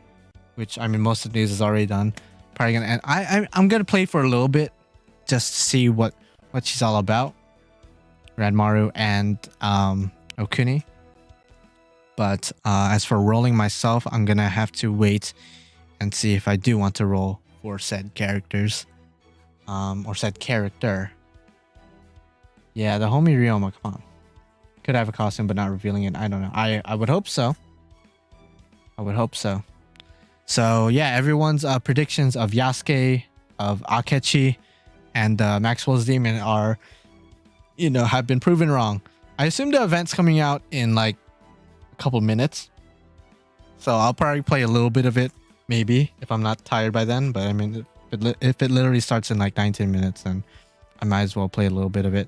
which I mean most of the news is already done. Probably gonna end. I'm gonna play for a little bit, just to see what she's all about. Ranmaru and Okuni. But as for rolling myself, I'm gonna have to wait and see if I do want to roll for said characters, or said character. Yeah, the homie Ryouma, come on. Could have a costume, but not revealing it. I don't know. I would hope so. I would hope so. So yeah, everyone's predictions of Yasuke, of Akechi, and Maxwell's Demon are, you know, have been proven wrong. I assume the event's coming out in like a couple minutes, so I'll probably play a little bit of it, maybe, if I'm not tired by then. But I mean, if it literally starts in like 19 minutes, then I might as well play a little bit of it.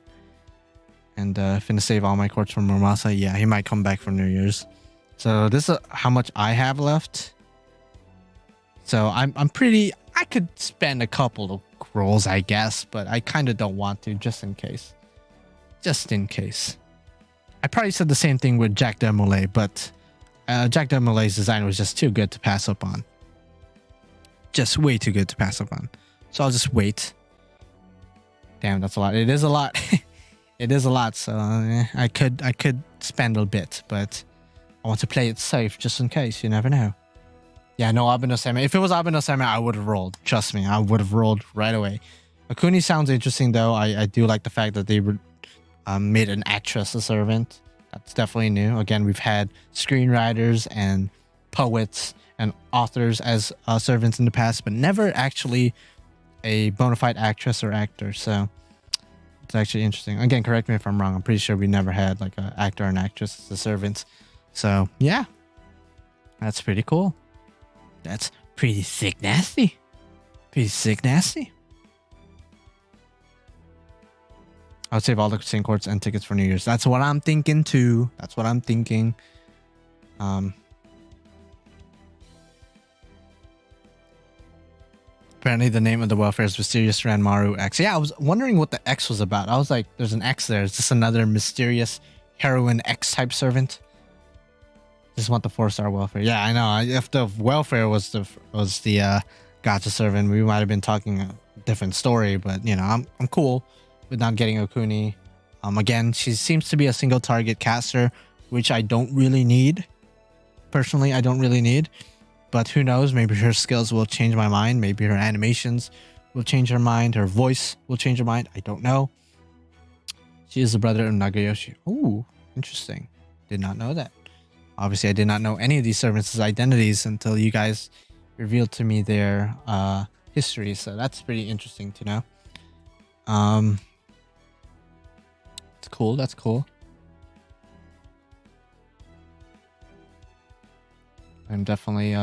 And finna save all my courts from Murmasa. Yeah, he might come back from New Year's. So this is how much I have left. So I'm pretty... I could spend a couple of rolls, I guess, but I kind of don't want to, just in case. Just in case. I probably said the same thing with Jack Demolay, but Jack Demolay's design was just too good to pass up on. Just way too good to pass up on. So I'll just wait. Damn, that's a lot. It is a lot. It is a lot, so I could spend a bit, but I want to play it safe just in case. You never know. Yeah, no, Abe no Seimei. If it was Abe no Seimei, I would have rolled. Trust me, I would have rolled right away. Akuni sounds interesting, though. I do like the fact that they made an actress a servant. That's definitely new. Again, we've had screenwriters and poets and authors as servants in the past, but never actually a bona fide actress or actor. So it's actually interesting. Again, correct me if I'm wrong. I'm pretty sure we never had like an actor and actress as the servants. So yeah, that's pretty cool. That's pretty sick nasty. Pretty sick nasty. I would save all the Saint Courts and tickets for New Year's. That's what I'm thinking too. That's what I'm thinking. Apparently the name of the welfare is Mysterious Ranmaru X. Yeah, I was wondering what the X was about. I was like, there's an X there. Is this another mysterious heroine X type servant? Just want the 4-star welfare. Yeah, I know. If the welfare was the gacha servant, we might have been talking a different story. But you know, I'm cool with not getting Okuni. Again, she seems to be a single target caster, which I don't really need. Personally, I don't really need. But who knows? Maybe her skills will change my mind. Maybe her animations will change her mind. Her voice will change her mind. I don't know. She is the brother of Nagayoshi. Ooh, interesting. Did not know that. Obviously, I did not know any of these servants' identities until you guys revealed to me their history. So that's pretty interesting to know. It's cool. That's cool. I'm definitely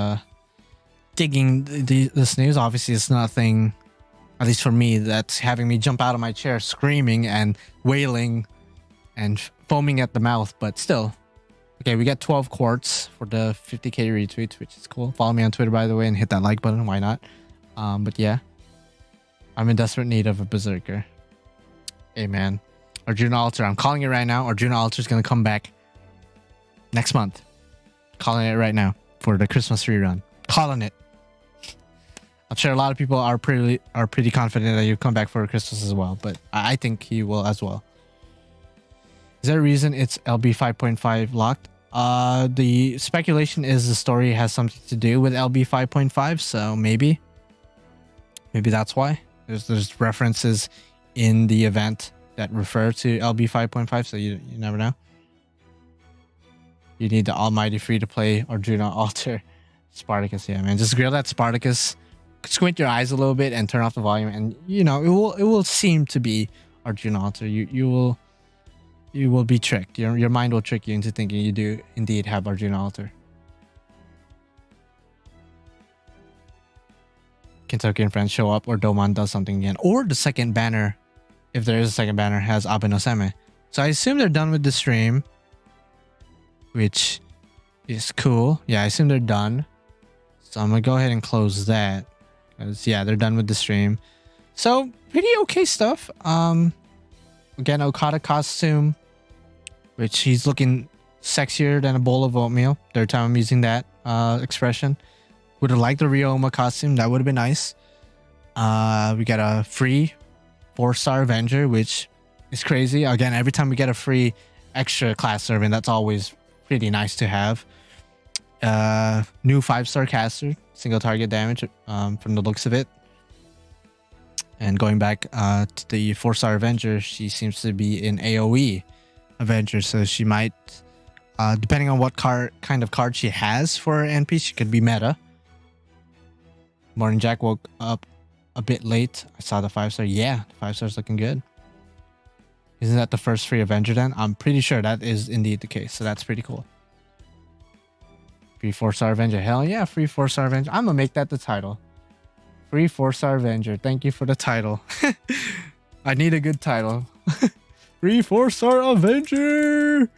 digging this news. Obviously, it's nothing, at least for me, that's having me jump out of my chair screaming and wailing and foaming at the mouth, but still. Okay, we got 12 quartz for the 50k retweets, which is cool. Follow me on Twitter, by the way, and hit that like button. Why not? But yeah, I'm in desperate need of a berserker. Hey, man. Arjuna Altar. I'm calling it right now. Arjuna Altar is going to come back next month. Calling it right now for the Christmas rerun. Calling it. I'm sure a lot of people are pretty confident that he'll come back for Christmas as well, but I think he will as well. Is there a reason it's LB 5.5 locked? The speculation is the story has something to do with LB 5.5, so maybe that's why. There's references in the event that refer to LB 5.5, so you never know. You need the almighty free-to-play Arjuna Altar Spartacus. Yeah, man. Just grill that Spartacus. Squint your eyes a little bit and turn off the volume, and you know it will seem to be Arjuna Altar. You will be tricked. Your mind will trick you into thinking you do indeed have Arjuna Altar. Kentucky and friends show up, or Doman does something again, or the second banner, if there is a second banner, has Abe no Seme. So I assume they're done with the stream, which is cool. Yeah, I assume they're done. So I'm gonna go ahead and close that. Yeah, they're done with the stream. So pretty okay stuff. Again, Okada costume, which he's looking sexier than a bowl of oatmeal. Third time I'm using that expression. Would have liked the Ryouma costume. That would have been nice. We got a free 4-star Avenger, which is crazy. Again, every time we get a free extra class servant, that's always pretty nice to have. New 5-star caster, single target damage from the looks of it. And going back to the 4-star Avenger, she seems to be in AoE Avenger, so she might, depending on what kind of card she has for her NP, she could be meta. Morning Jack woke up a bit late. I saw the 5-star. Yeah, the 5-star's looking good. Isn't that the first free Avenger then? I'm pretty sure that is indeed the case, so that's pretty cool. Free 4-star Avenger. Hell yeah, free 4-star Avenger. I'm gonna make that the title. Free 4-star Avenger. Thank you for the title. I need a good title. Free 4-star Avenger.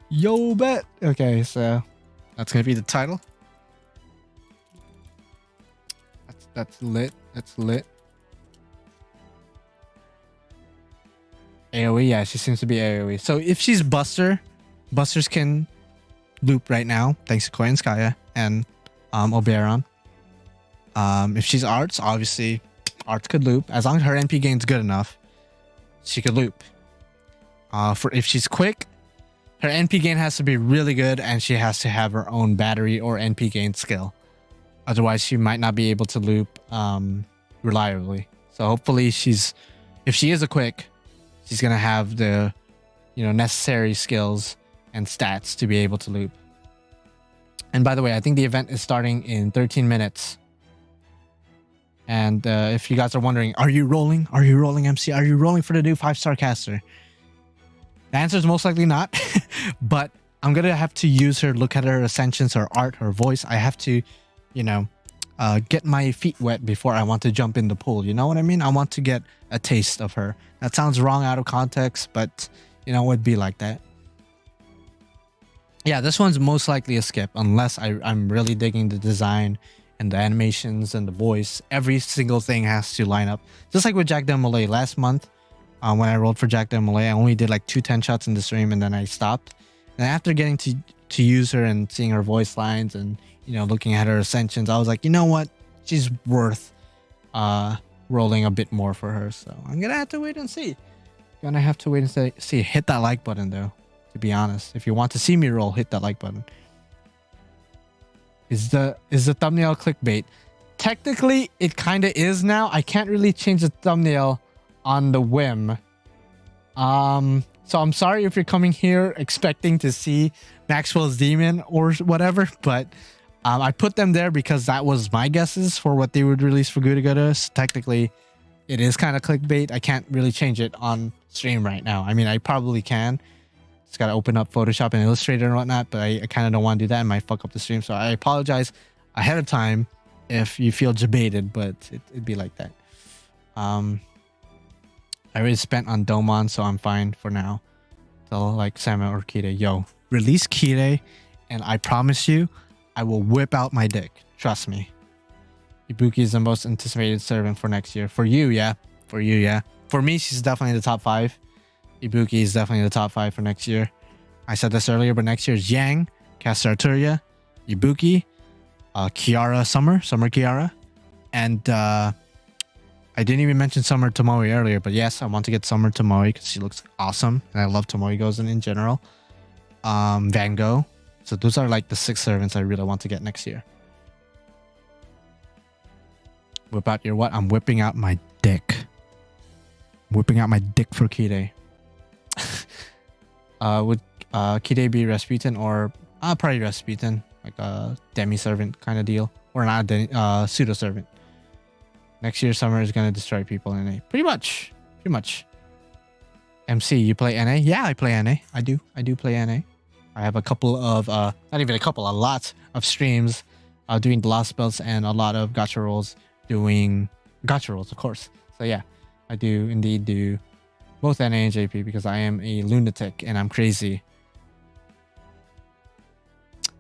Yo, bet. Okay, so that's gonna be the title. That's lit. That's lit. AoE, yeah, she seems to be AoE. So if she's Buster, Busters can loop right now, thanks to Koyanskaya and Oberon. If she's Arts, obviously Arts could loop. As long as her NP gain's good enough, she could loop. If she's quick, her NP gain has to be really good, and she has to have her own battery or NP gain skill. Otherwise, she might not be able to loop reliably. So hopefully, if she is a quick, she's gonna have the necessary skills and stats to be able to loop. And by the way, I think the event is starting in 13 minutes. And if you guys are wondering, are you rolling? Are you rolling, MC? Are you rolling for the new 5-star caster? The answer is most likely not. But I'm gonna have to use her, look at her ascensions, her art, her voice. I have to, get my feet wet before I want to jump in the pool. You know what I mean? I want to get a taste of her. That sounds wrong out of context, but you know, it'd be like that. Yeah, this one's most likely a skip unless I'm really digging the design and the animations and the voice. Every single thing has to line up. Just like with Jack Del Malay last month, when I rolled for Jack Del Malay, I only did like 2 10 shots in the stream and then I stopped. And after getting to use her and seeing her voice lines and, you know, looking at her ascensions, I was like, you know what? She's worth rolling a bit more for her. So I'm gonna have to wait and see. Gonna have to wait and see. Hit that like button though, to be honest. If you want to see me roll, hit that like button. Is the thumbnail clickbait? Technically, it kind of is now. I can't really change the thumbnail on the whim. So I'm sorry if you're coming here expecting to see Maxwell's Demon or whatever, but I put them there because that was my guesses for what they would release for Gudaguda. So technically, it is kind of clickbait. I can't really change it on stream right now. I mean, I probably can. Just gotta open up Photoshop and Illustrator and whatnot, but I kind of don't want to do that. It might fuck up the stream, so I apologize ahead of time if you feel debated, but it'd be like that. I already spent on Domon, so I'm fine for now. So like Sama or Kide, yo, release Kide, and I promise you, I will whip out my dick. Trust me. Ibuki is the most anticipated servant for next year. For you, yeah. For you, yeah. For me, she's definitely in the top 5. Ibuki is definitely in the top 5 for next year. I said this earlier, but next year is Yang, Caster Arturia, Ibuki, Kiara Summer Kiara, and I didn't even mention Summer Tomoe earlier, but yes, I want to get Summer Tomoe because she looks awesome, and I love Tomoe Gozen in general. Van Gogh. So those are like the 6 servants I really want to get next year. Whip out your what? I'm whipping out my dick. I'm whipping out my dick for Kide. Would Kide be Rasputin or probably Rasputin, like a demi-servant kind of deal, or not a pseudo-servant. Next year, Summer is gonna destroy people in NA. Pretty much. MC, you play NA? Yeah, I play NA. I do play NA. I have a couple of not even a couple, a lot of streams doing the Lost Belts and a lot of gacha rolls doing gacha rolls, of course. So yeah, I do indeed do both NA and JP because I am a lunatic and I'm crazy.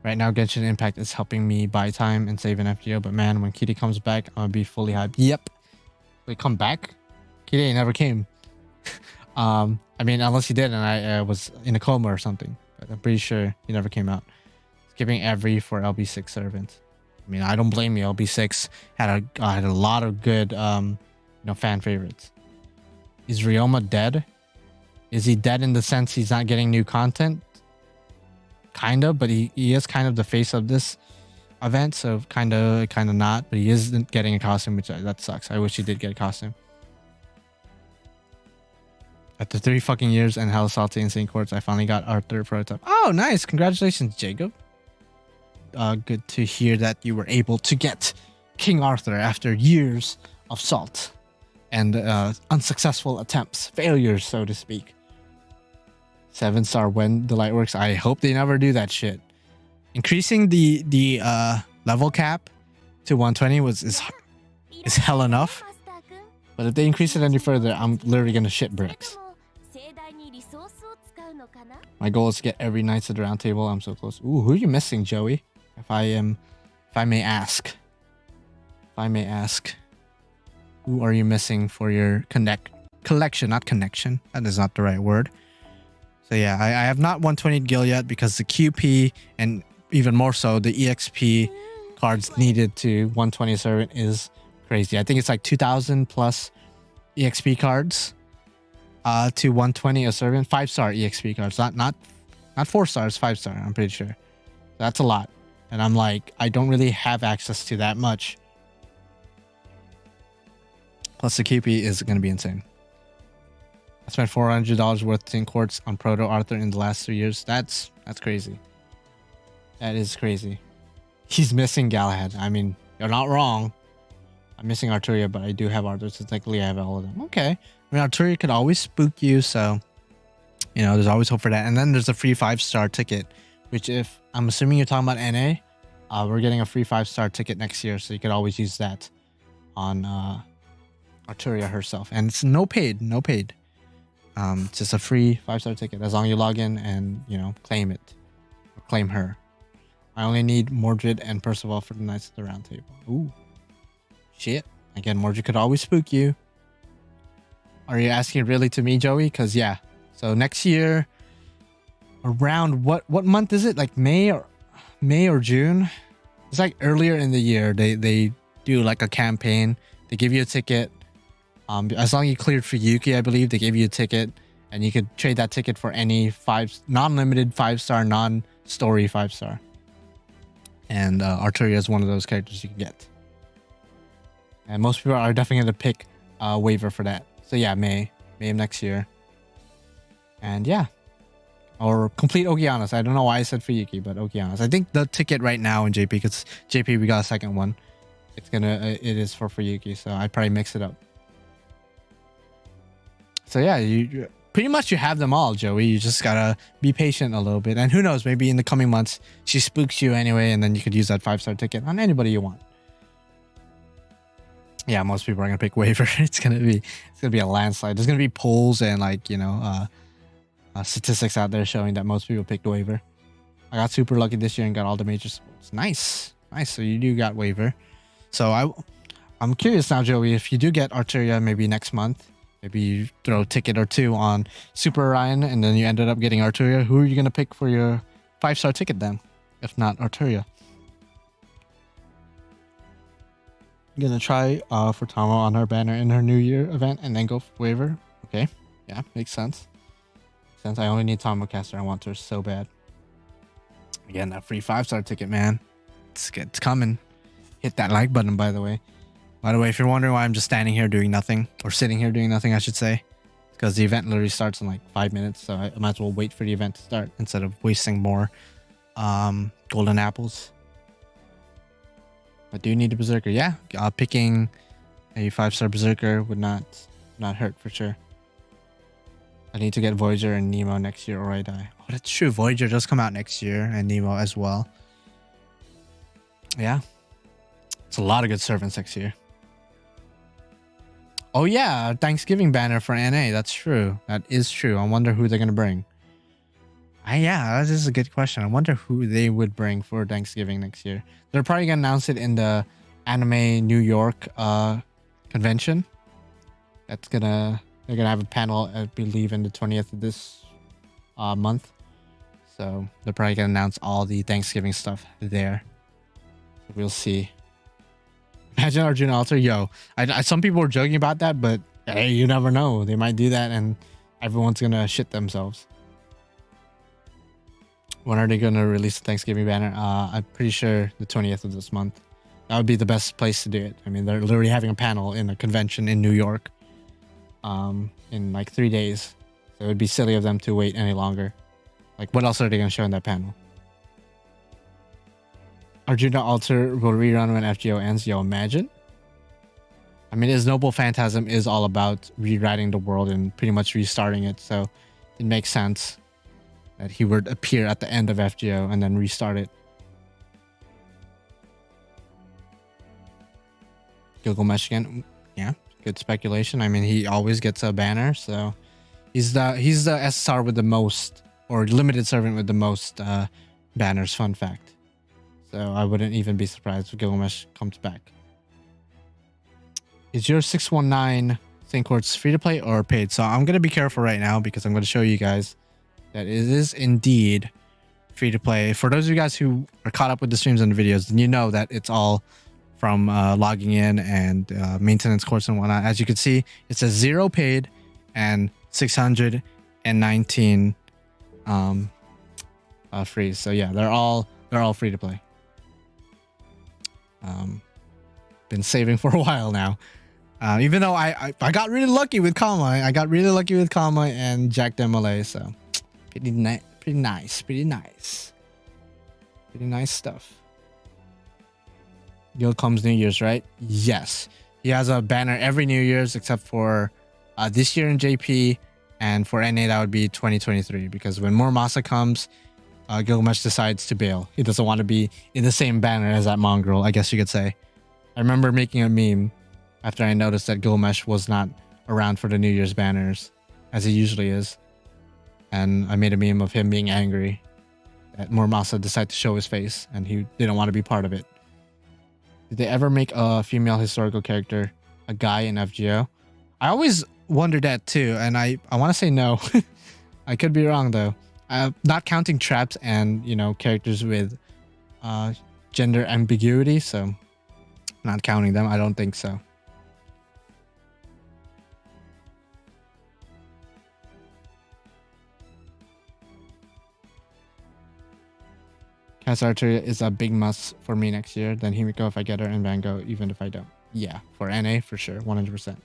Right now, Genshin Impact is helping me buy time and save an FGO, but man, when Kitty comes back, I'm gonna be fully hyped. Yep. Wait, come back? Kitty never came. I mean, unless he did and I was in a coma or something, but I'm pretty sure he never came out. Skipping every for LB6 servant. I mean, I don't blame you. LB6 had a lot of good, fan favorites. Is Ryouma dead? Is he dead in the sense he's not getting new content? Kind of, but he is kind of the face of this event, so kind of not, but he isn't getting a costume, which that sucks. I wish he did get a costume. After 3 fucking years and Hell Salty and St. Courts, I finally got our 3rd prototype. Oh, nice. Congratulations, Jacob. Good to hear that you were able to get King Arthur after years of salt and unsuccessful attempts, failures, so to speak. 7-star when the light works. I hope they never do that shit. Increasing the level cap to 120 is hell enough. But if they increase it any further, I'm literally gonna shit bricks. My goal is to get every Knights of the Round Table. I'm so close. Ooh, who are you missing, Joey? If I may ask. Who are you missing for your collection, not connection. That is not the right word. So yeah, I have not 120 gil yet because the QP and even more so the EXP cards needed to 120 servant is crazy. I think it's like 2,000 plus EXP cards to 120 a servant. 5-star EXP cards, not 4 stars, 5-star. I'm pretty sure that's a lot, and I'm like, I don't really have access to that much. Plus the QP is going to be insane. I spent $400 worth in quartz on Proto Arthur in the last 3 years. That's crazy. That is crazy. He's missing Galahad. I mean, you're not wrong. I'm missing Arturia, but I do have Arthur, so technically I have all of them. Okay. I mean, Arturia could always spook you, so, there's always hope for that. And then there's a free 5-star ticket, which if, I'm assuming you're talking about NA, we're getting a free 5-star ticket next year, so you could always use that on Arturia herself. And it's no paid. It's just a free 5-star ticket as long as you log in and, you know, claim it. Or claim her. I only need Mordred and Percival for the Knights of the Round Table. Ooh. Shit. Again, Mordred could always spook you. Are you asking really to me, Joey? Because, yeah. So next year, around what month is it? Like May or June? It's like earlier in the year. They do like a campaign. They give you a ticket. As long as you cleared for Yuki, I believe, they give you a ticket. And you could trade that ticket for any non-limited 5-star, non-story 5-star. And Arturia is one of those characters you can get. And most people are definitely going to pick a waiver for that. So yeah, May of next year. And yeah. Or complete Okeanos. I don't know why I said for Yuki, but Okeanos. I think the ticket right now in JP, because JP we got a second one. It is for Yuki, so I'd probably mix it up. So yeah, you pretty much you have them all, Joey. You just gotta be patient a little bit. And who knows, maybe in the coming months she spooks you anyway, and then you could use that 5-star ticket on anybody you want. Yeah, most people are gonna pick waiver. It's gonna be a landslide. There's gonna be polls and like, you know, statistics out there showing that most people picked waiver. I got super lucky this year and got all the major sports. Nice. So you do got waiver. So I'm curious now, Joey, if you do get Arturia maybe next month, maybe you throw a ticket or two on Super Orion and then you ended up getting Arturia. Who are you gonna pick for your 5-star ticket then, if not Arturia? You're gonna try for Tama on her banner in her New Year event and then go for waiver. Okay, yeah, makes sense. Since I only need Tomocaster, I want her so bad. Again, that free 5-star ticket, man. It's coming. Hit that like button, by the way. By the way, if you're wondering why I'm just standing here doing nothing, or sitting here doing nothing, I should say, because the event literally starts in like 5 minutes, so I might as well wait for the event to start instead of wasting more golden apples. I do need a Berserker. Yeah, picking a 5-star Berserker would not hurt for sure. I need to get Voyager and Nemo next year or I die. Oh, that's true. Voyager does come out next year and Nemo as well. Yeah. It's a lot of good servants next year. Oh yeah, Thanksgiving banner for NA. That's true. That is true. I wonder who they're going to bring. Yeah, that is a good question. I wonder who they would bring for Thanksgiving next year. They're probably going to announce it in the Anime New York convention. They're gonna have a panel, I believe, in the 20th of this month. So they're probably gonna announce all the Thanksgiving stuff there. So we'll see. Imagine Arjuna Alter, yo. Some people were joking about that, but hey, you never know. They might do that and everyone's gonna shit themselves. When are they gonna release the Thanksgiving banner? I'm pretty sure the 20th of this month. That would be the best place to do it. I mean, they're literally having a panel in a convention in New York in like 3 days. So it would be silly of them to wait any longer. Like, what else are they going to show in that panel? Arjuna Alter will rerun when FGO ends. Yo, imagine. I mean, his Noble Phantasm is all about rewriting the world and pretty much restarting it. So it makes sense that he would appear at the end of FGO and then restart it. Gilgamesh again. Yeah, good speculation. I mean, he always gets a banner, so he's the SSR with the most, or limited servant with the most banners. Fun fact. So I wouldn't even be surprised if Gilgamesh comes back. Is your 619 St. Courts free to play or paid? So I'm gonna be careful right now because I'm gonna show you guys that it is indeed free to play. For those of you guys who are caught up with the streams and the videos, then you know that it's all from logging in and maintenance course and whatnot. As you can see, it says 0 paid and 619 free. So yeah, they're all free to play. Been saving for a while now. Even though I got really lucky with Kama. I got really lucky with Kama and Jack Demolay, so pretty nice stuff. Gil comes New Year's, right? Yes. He has a banner every New Year's except for this year in JP, and for NA that would be 2023, because when Muramasa comes, Gilgamesh decides to bail. He doesn't want to be in the same banner as that mongrel, I guess you could say. I remember making a meme after I noticed that Gilgamesh was not around for the New Year's banners, as he usually is. And I made a meme of him being angry that Muramasa decided to show his face and he didn't want to be part of it. Did they ever make a female historical character a guy in FGO? I always wondered that too, and I want to say no. I could be wrong though. Not counting traps and, you know, characters with gender ambiguity, so not counting them, I don't think so. Casa Arteria is a big must for me next year. Then Himiko if I get her, and Van Gogh even if I don't. Yeah, for NA for sure, 100%.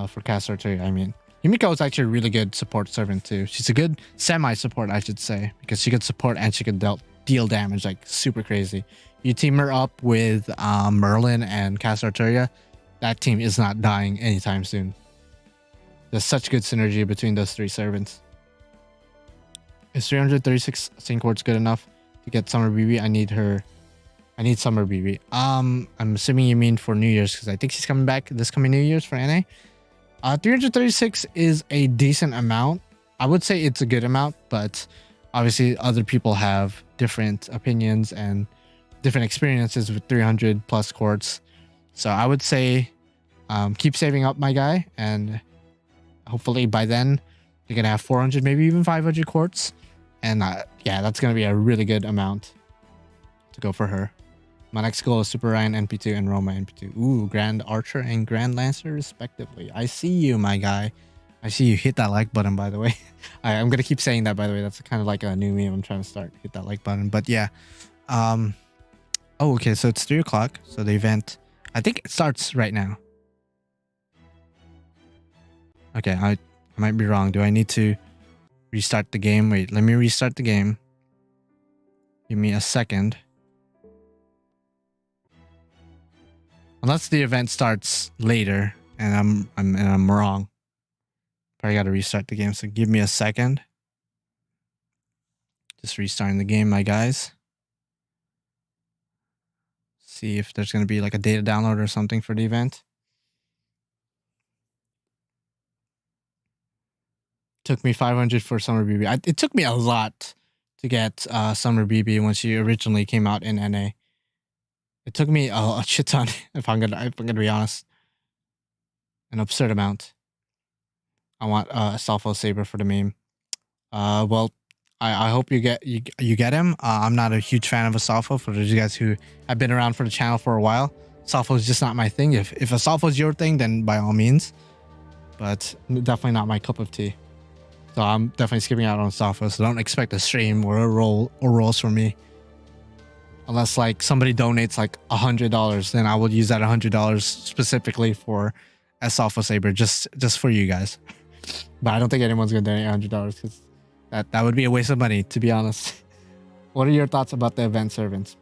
For Casa Arteria, I mean. Himiko is actually a really good support servant too. She's a good semi-support, I should say, because she could support and she could deal damage like super crazy. You team her up with Merlin and Casa Arteria, that team is not dying anytime soon. There's such good synergy between those three servants. Is 336 sync words good enough to get Summer BB? I need Summer BB. I'm assuming you mean for New Year's, because I think she's coming back this coming New Year's for NA. 336 is a decent amount. I would say it's a good amount, but obviously other people have different opinions and different experiences with 300 plus quartz. So I would say keep saving up, my guy, and hopefully by then you're gonna have 400, maybe even 500 quartz, and yeah, that's gonna be a really good amount to go for her. My next goal is Super Ryan NP2 and Ryouma NP2. Ooh, Grand Archer and Grand Lancer respectively. I see you, my guy. I see you. Hit that like button, by the way. I'm gonna keep saying that, by the way. That's kind of like a new meme I'm trying to start. Hit that like button. But yeah. Oh, okay. So it's 3 o'clock. So the event, I think it starts right now. Okay, I might be wrong. Do I need to restart the game? Wait, let me restart the game. Give me a second. Unless the event starts later and I'm wrong. Probably got to restart the game, so give me a second. Just restarting the game, my guys. See if there's going to be like a data download or something for the event. Took me 500 for Summer BB. It took me a lot to get Summer BB when she originally came out in NA. It took me a shit ton, if I'm gonna be honest. An absurd amount. I want a Salfo Saber for the meme. Well, I hope you get him. I'm not a huge fan of a Salfo. For those of you guys who have been around for the channel for a while, Salfo is just not my thing. If a Salfo is your thing, then by all means. But definitely not my cup of tea. So I'm definitely skipping out on Salfo. So don't expect a stream or a roll or rolls from me. Unless like somebody donates like $100, then I will use that $100 specifically for a Salfo Saber just for you guys. But I don't think anyone's gonna donate $100 because that would be a waste of money, to be honest. What are your thoughts about the event servants?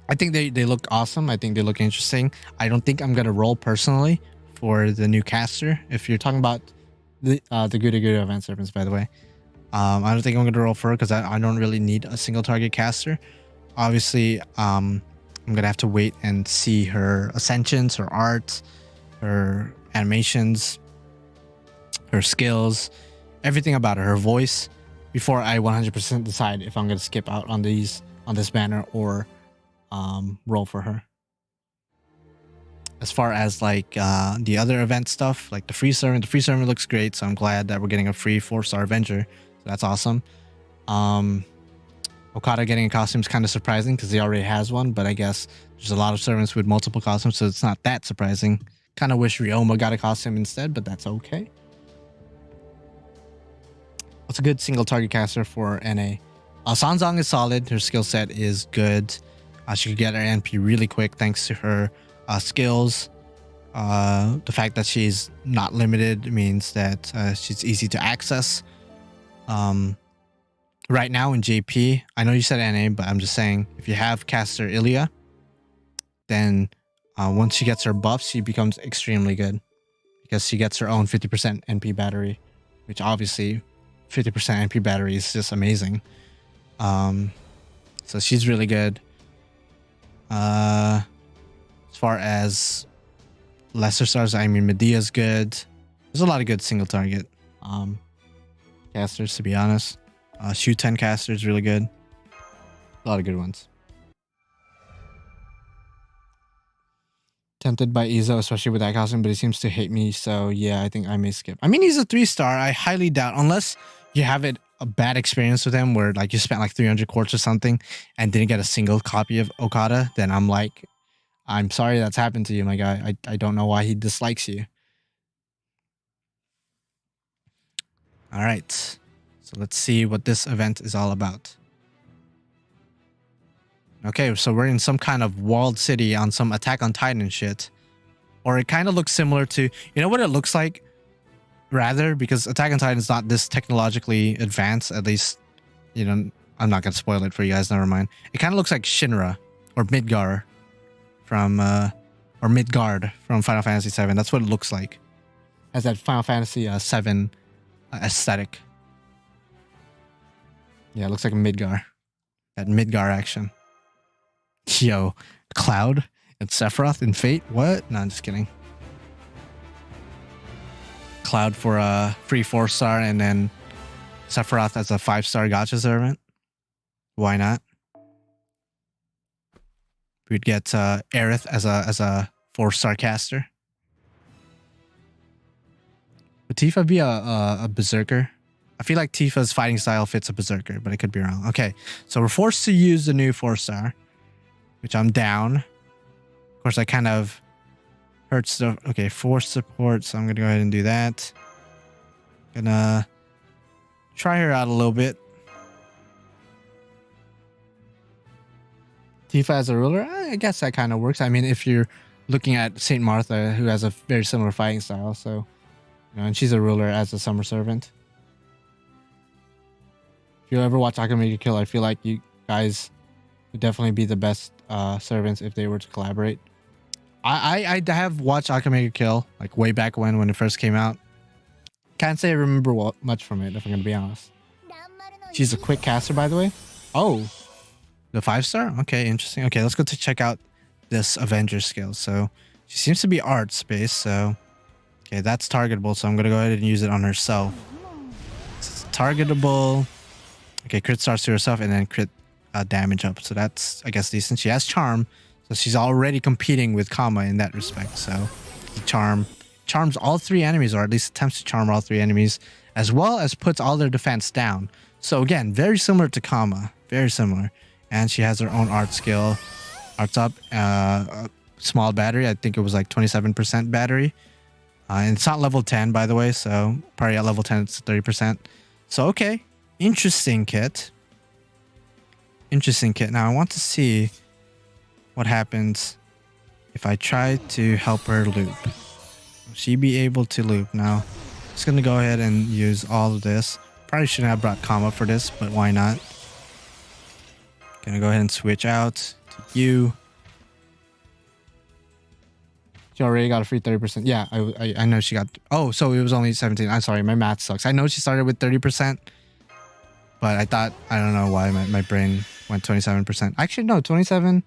I think they look awesome. I think they look interesting. I don't think I'm gonna roll personally for the new caster. If you're talking about the Gudaguda event servants, by the way, I don't think I'm gonna roll for her because I don't really need a single target caster. Obviously, I'm gonna have to wait and see her ascensions, her art, her animations, her skills, everything about her voice, before I 100% decide if I'm gonna skip out on this banner or roll for her. As far as like the other event stuff, like the free servant looks great, so I'm glad that we're getting a free 4-star Avenger. So that's awesome. Okada getting a costume is kind of surprising because he already has one, but I guess there's a lot of servants with multiple costumes, so it's not that surprising. Kind of wish Ryouma got a costume instead, but that's okay. What's a good single target caster for NA? Sanzong is solid. Her skill set is good. She could get her NP really quick thanks to her skills. The fact that she's not limited means that she's easy to access. Right now in JP, I know you said NA, but I'm just saying if you have caster Ilya, then once she gets her buff, she becomes extremely good because she gets her own 50% NP battery, which obviously 50% MP battery is just amazing. So she's really good. As far as lesser stars, I mean, Medea's good. There's a lot of good single target casters, to be honest. Shu 10 caster is really good. A lot of good ones. Tempted by Izo, especially with that costume, but he seems to hate me, so yeah, I think I may skip. I mean, he's a 3-star. I highly doubt, unless you have a bad experience with him where like you spent like 300 quartz or something and didn't get a single copy of Okada, then I'm like, I'm sorry that's happened to you, my guy. I don't know why he dislikes you. All right, so let's see what this event is all about. Okay, so we're in some kind of walled city on some Attack on Titan shit. Or it kind of looks similar to, you know what it looks like? Rather, because Attack on Titan is not this technologically advanced, at least, you know, I'm not going to spoil it for you guys, never mind. It kind of looks like Shinra or Midgar from, or Midgard from Final Fantasy VII. That's what it looks like. Has that Final Fantasy VII aesthetic. Yeah, it looks like a Midgar. That Midgar action. Yo, Cloud and Sephiroth in Fate? What? No, I'm just kidding. Cloud for a free 4-star and then Sephiroth as a 5-star gacha servant. Why not? We'd get Aerith as a 4-star caster. Would Tifa be a berserker? I feel like Tifa's fighting style fits a berserker, but I could be wrong. Okay, so we're forced to use the new 4-star. Which I'm down. Of course, I kind of hurts the... Okay, force support, so I'm going to go ahead and do that. Gonna try her out a little bit. Tifa as a ruler? I guess that kind of works. I mean, if you're looking at Saint Martha, who has a very similar fighting style, so... You know, and she's a ruler as a summer servant. If you ever watch Akame Kill, I feel like you guys would definitely be the best servants if they were to collaborate. I have watched Akame Kill like way back when it first came out. Can't say I remember much from it, if I'm gonna be honest. She's a quick caster, by the way. Oh, the 5-star? Okay, interesting. Okay, let's go to check out this Avenger skill. So she seems to be arts based, so okay, that's targetable, so I'm gonna go ahead and use it on herself. It's targetable. Okay, crit starts to herself and then crit damage up, so that's, I guess, decent. She has charm, so she's already competing with Kama in that respect. So the charms all 3 enemies, or at least attempts to charm all 3 enemies, as well as puts all their defense down. So again, very similar to Kama, very similar. And she has her own art skill. Arts up, small battery. I think it was like 27% battery. And it's not level 10, by the way, so probably at level 10 it's 30%. So okay, interesting kit. Interesting kit. Now I want to see what happens if I try to help her loop. Will she be able to loop? Now, I'm just going to go ahead and use all of this. Probably shouldn't have brought Kama for this, but why not? Gonna go ahead and switch out to you. She already got a free 30%. Yeah, I know she got... Oh, so it was only 17. I'm sorry, my math sucks. I know she started with 30%. But I thought, I don't know why my brain went 27%. Actually, no, 27.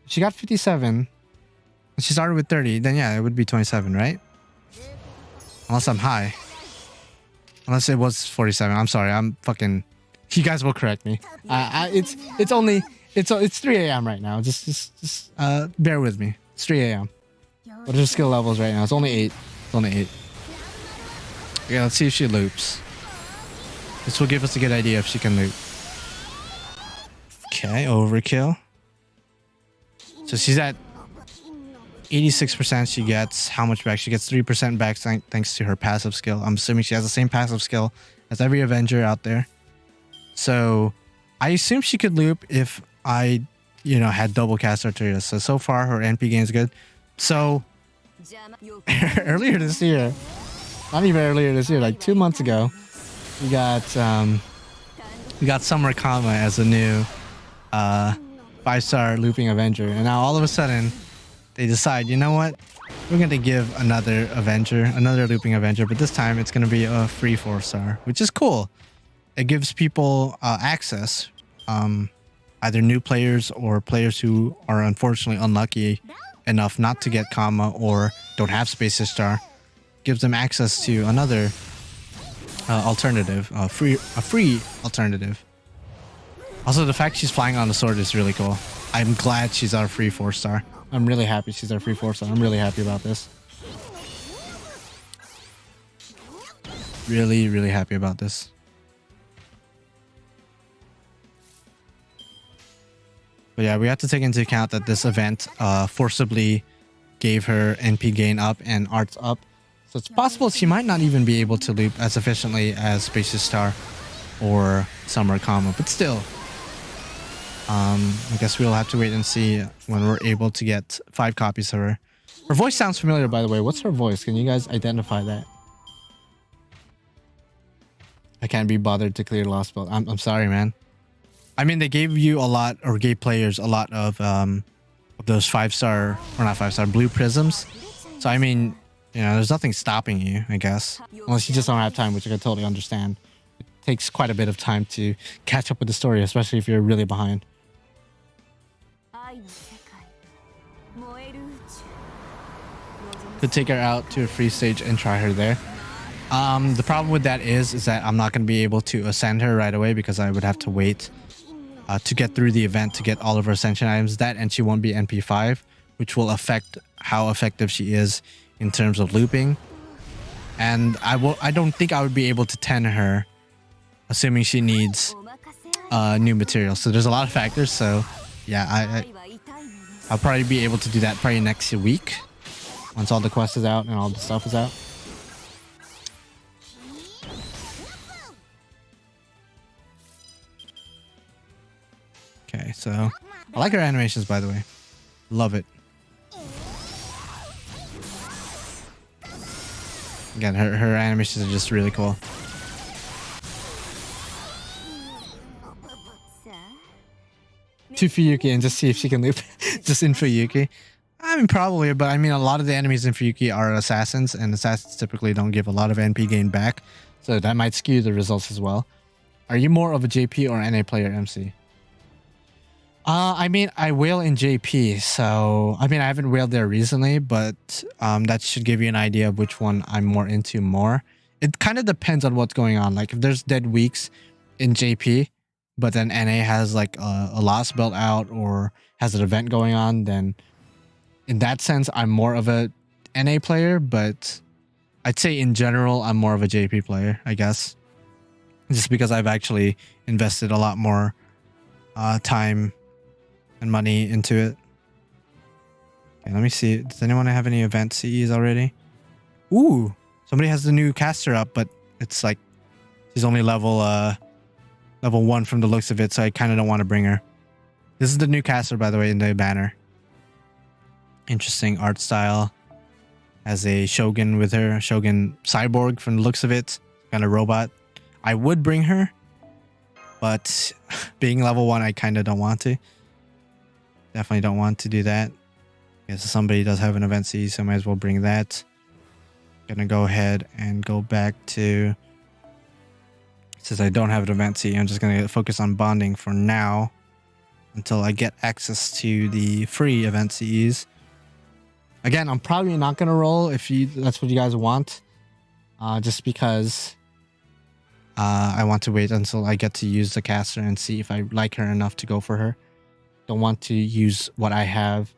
She got 57. She started with 30. Then yeah, it would be 27, right? Unless I'm high. Unless it was 47. I'm sorry. I'm fucking... You guys will correct me. It's 3 a.m. right now. Just bear with me. It's 3 a.m. What are her skill levels right now? It's only 8. It's only 8. Okay, let's see if she loops. This will give us a good idea if she can loop. Okay, overkill. So she's at 86%. She gets how much back? She gets 3% back thanks to her passive skill. I'm assuming she has the same passive skill as every Avenger out there. So I assume she could loop if I, had double cast Arteria. So far her NP gain is good. So earlier this year, not even earlier this year, like 2 months ago, we got Summer Kama as a new 5-star looping Avenger, and now all of a sudden they decide, you know what? we're going to give another Avenger, another looping Avenger, but this time it's going to be a free 4-star, which is cool. It gives people access, either new players or players who are unfortunately unlucky enough not to get Kama or don't have Space Star. Gives them access to another alternative, a free alternative. Also, the fact she's flying on the sword is really cool. I'm glad she's our free 4-star. I'm really happy she's our free 4-star. I'm really happy about this. Really, really happy about this. But yeah, we have to take into account that this event forcibly gave her NP gain up and arts up. So it's possible she might not even be able to loop as efficiently as Spacious Star or Summer Kama. But still, I guess we'll have to wait and see when we're able to get 5 copies of her. Her voice sounds familiar, by the way. What's her voice? Can you guys identify that? I can't be bothered to clear Lost Belt. I'm sorry, man. I mean, they gave you a lot, or gave players a lot of those 5-star, or not 5-star, blue prisms. So, I mean, you know, there's nothing stopping you, I guess. Unless you just don't have time, which I can totally understand. It takes quite a bit of time to catch up with the story, especially if you're really behind. Could take her out to a free stage and try her there. The problem with that is that I'm not going to be able to ascend her right away because I would have to wait to get through the event to get all of her ascension items. That, and she won't be NP5, which will affect how effective she is in terms of looping. And I don't think I would be able to 10 her, assuming she needs new material. So there's a lot of factors. So yeah, I'll probably be able to do that probably next week once all the quest is out and all the stuff is out. Okay, so I like her animations, by the way. Love it. Again, her animations are just really cool. To Fuyuki and just see if she can loop just in Fuyuki. I mean, probably, but I mean, a lot of the enemies in Fuyuki are assassins, and assassins typically don't give a lot of NP gain back, so that might skew the results as well. Are you more of a JP or NA player, MC? I mean, I whale in JP, so I mean, I haven't whaled there recently, but that should give you an idea of which one I'm more into more. It kind of depends on what's going on. Like if there's dead weeks in JP, but then NA has like a lost belt out or has an event going on, then in that sense, I'm more of a NA player, but I'd say in general, I'm more of a JP player, I guess. Just because I've actually invested a lot more time and money into it. Okay, let me see. Does anyone have any event CEs already? Ooh, somebody has the new caster up, but it's like she's only level 1 from the looks of it, so I kind of don't want to bring her. This is the new caster, by the way, in the banner. Interesting art style. Has a Shogun with her, Shogun cyborg from the looks of it, kind of robot. I would bring her, but being level 1, I kind of don't want to. Definitely don't want to do that. I guess somebody does have an event C, so I might as well bring that. Gonna go ahead and go back to... Since I don't have an event C, I'm just gonna focus on bonding for now until I get access to the free event Cs. Again, I'm probably not gonna roll if that's what you guys want. Just because I want to wait until I get to use the caster and see if I like her enough to go for her. Don't want to use what I have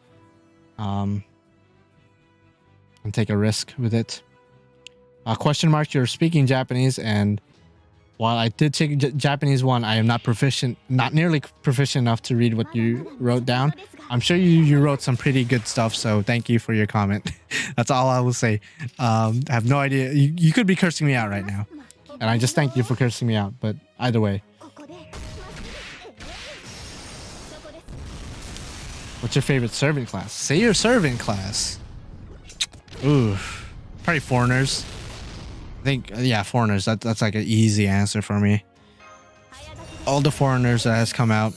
and take a risk with it. Question mark, you're speaking Japanese, and while I did take Japanese 1, I am not nearly proficient enough to read what you wrote down. I'm sure you wrote some pretty good stuff, so thank you for your comment. That's all I will say. I have no idea. You could be cursing me out right now, and I just thank you for cursing me out, but either way. What's your favorite servant class? Say your servant class. Ooh, probably foreigners. I think, yeah, foreigners. That's like an easy answer for me. All the foreigners that has come out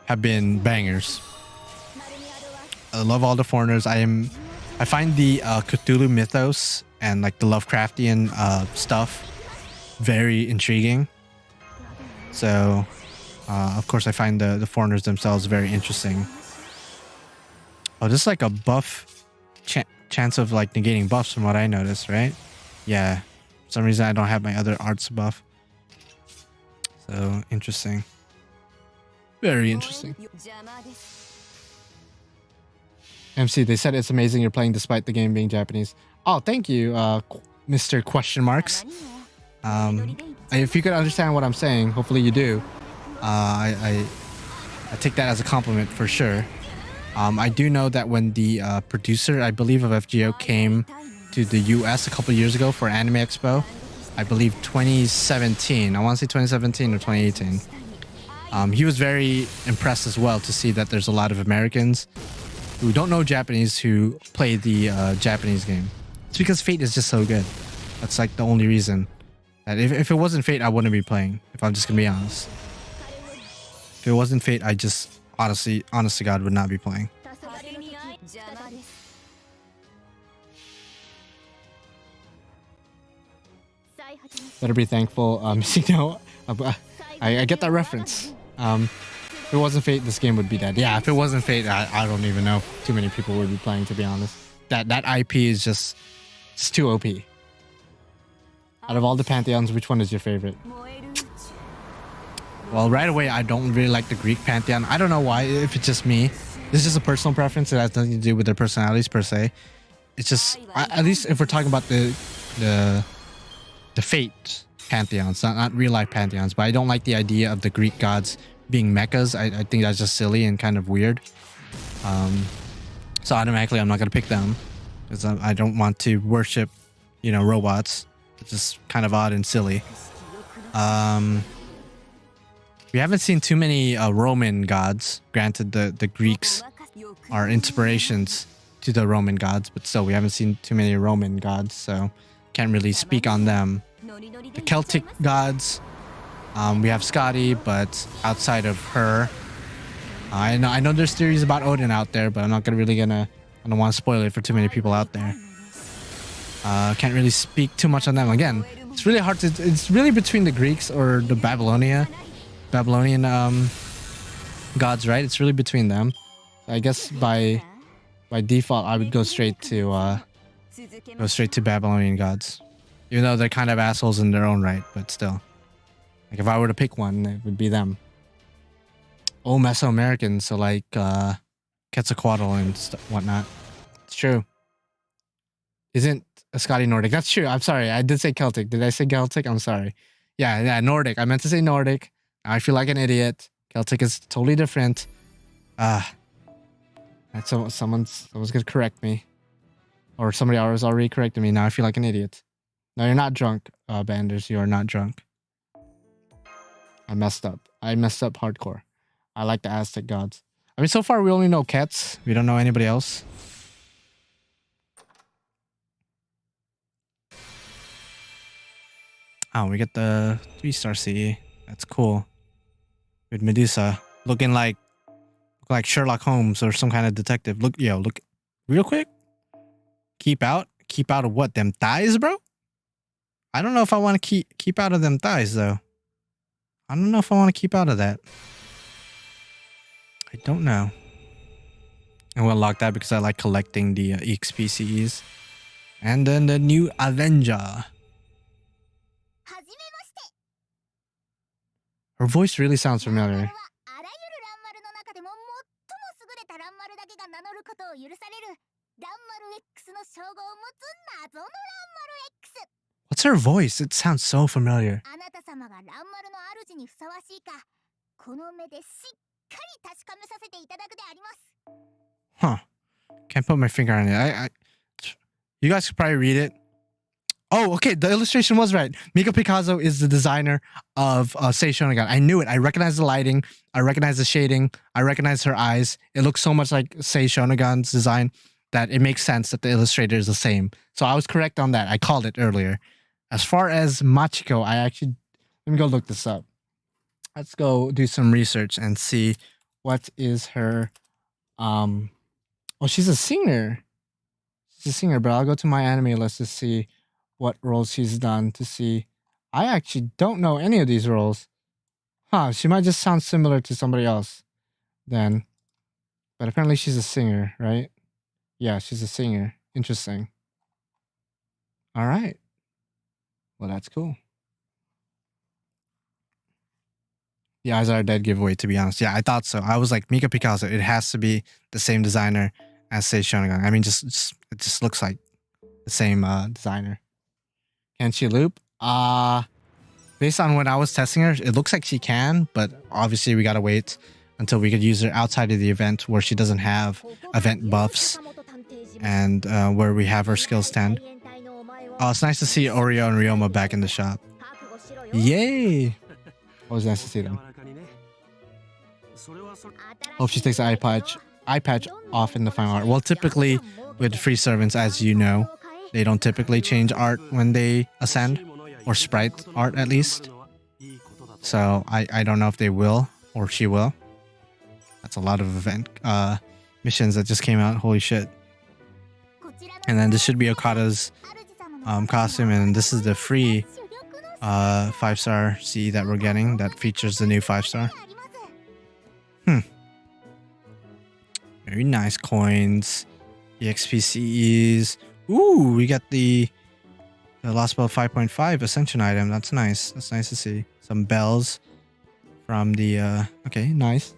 have been bangers. I love all the foreigners. I I find the Cthulhu mythos and like the Lovecraftian stuff very intriguing. So, of course, I find the foreigners themselves very interesting. Oh, this is like a buff chance of like negating buffs from what I noticed, right? Yeah. For some reason, I don't have my other arts buff. So, interesting. Very interesting. MC, they said it's amazing you're playing despite the game being Japanese. Oh, thank you, Mr. Question Marks. If you could understand what I'm saying, hopefully you do. I take that as a compliment for sure. I do know that when the producer, I believe, of FGO came to the US a couple years ago for Anime Expo, I believe 2017. I want to say 2017 or 2018. He was very impressed as well to see that there's a lot of Americans who don't know Japanese who play the Japanese game. It's because Fate is just so good. That's like the only reason. That if it wasn't Fate, I wouldn't be playing, if I'm just gonna be honest. If it wasn't Fate, I just honest to God would not be playing. Better be thankful, I get that reference. If it wasn't Fate, this game would be dead. Yeah, if it wasn't Fate, I don't even know if too many people would be playing, to be honest. That IP is just, it's too OP. Out of all the pantheons, which one is your favorite? Well, right away, I don't really like the Greek pantheon. I don't know why, if it's just me. This is just a personal preference. It has nothing to do with their personalities per se. It's just, at least if we're talking about the Fate pantheons, not real life pantheons, but I don't like the idea of the Greek gods being mechas. I think that's just silly and kind of weird. So automatically, I'm not going to pick them because I don't want to worship, robots. It's just kind of odd and silly. We haven't seen too many Roman gods. Granted, the Greeks are inspirations to the Roman gods, but still, we haven't seen too many Roman gods, so can't really speak on them. The Celtic gods, we have Scotty, but outside of her, I know there's theories about Odin out there, but I'm not I don't want to spoil it for too many people out there. Can't really speak too much on them. Again, it's really hard to. It's really between the Greeks or the Babylonian gods, right? It's really between them. I guess by default, I would go straight to Babylonian gods, even though they're kind of assholes in their own right. But still, like if I were to pick one, it would be them. Oh, Mesoamerican, so like Quetzalcoatl and whatnot. It's true. Isn't a Scotty Nordic? That's true. I'm sorry. I did say Celtic. Did I say Celtic? I'm sorry. Yeah, Nordic. I meant to say Nordic. I feel like an idiot. Celtic is totally different. Someone's gonna correct me. Or somebody else already corrected me. Now I feel like an idiot. No, you're not drunk, Banders. You are not drunk. I messed up. I messed up hardcore. I like the Aztec gods. I mean, so far we only know Ketz. We don't know anybody else. Oh, we get the 3-star CE. That's cool. With Medusa looking like Sherlock Holmes or some kind of detective. Look real quick. Keep out of what? Them thighs, bro? I don't know if I want to keep out of them thighs though. I don't know if I want to keep out of that. I don't know. I'm gonna lock that because I like collecting the EXP CEs. And then the new Avenger. Her voice really sounds familiar. What's her voice? It sounds so familiar. Huh. Can't put my finger on it. You guys could probably read it. Oh, okay. The illustration was right. Miko Picasso is the designer of Sei Shonagon. I knew it. I recognized the lighting. I recognized the shading. I recognized her eyes. It looks so much like Sei Shonagon's design that it makes sense that the illustrator is the same. So I was correct on that. I called it earlier. As far as Machiko, let me go look this up. Let's go do some research and see what is her. Oh, she's a singer. She's a singer, but I'll go to my anime list to see what roles she's done to see. I actually don't know any of these roles. Huh, she might just sound similar to somebody else then. But apparently she's a singer, right? Yeah, she's a singer. Interesting. All right. Well, that's cool. The Eyes Are Dead giveaway, to be honest. Yeah, I thought so. I was like, Mika Picasso, it has to be the same designer as Sei Shonagon. I mean, it just looks like the same designer. Can she loop? Based on when I was testing her, it looks like she can, but obviously we gotta wait until we could use her outside of the event where she doesn't have event buffs and where we have her skill stand. Oh, it's nice to see Oreo and Ryouma back in the shop. Yay! Always nice to see them. Hope she takes the eye patch off in the final art. Well, typically with free servants, as you know, they don't typically change art when they ascend, or sprite art at least. So I don't know if they will or she will. That's a lot of event missions that just came out. Holy shit. And then this should be Okada's costume, and this is the free 5-star CE that we're getting that features the new 5-star. Very nice coins. EXP CEs. Ooh, we got the Lost Bell 5.5 Ascension item. That's nice. That's nice to see. Some bells from the... okay, nice.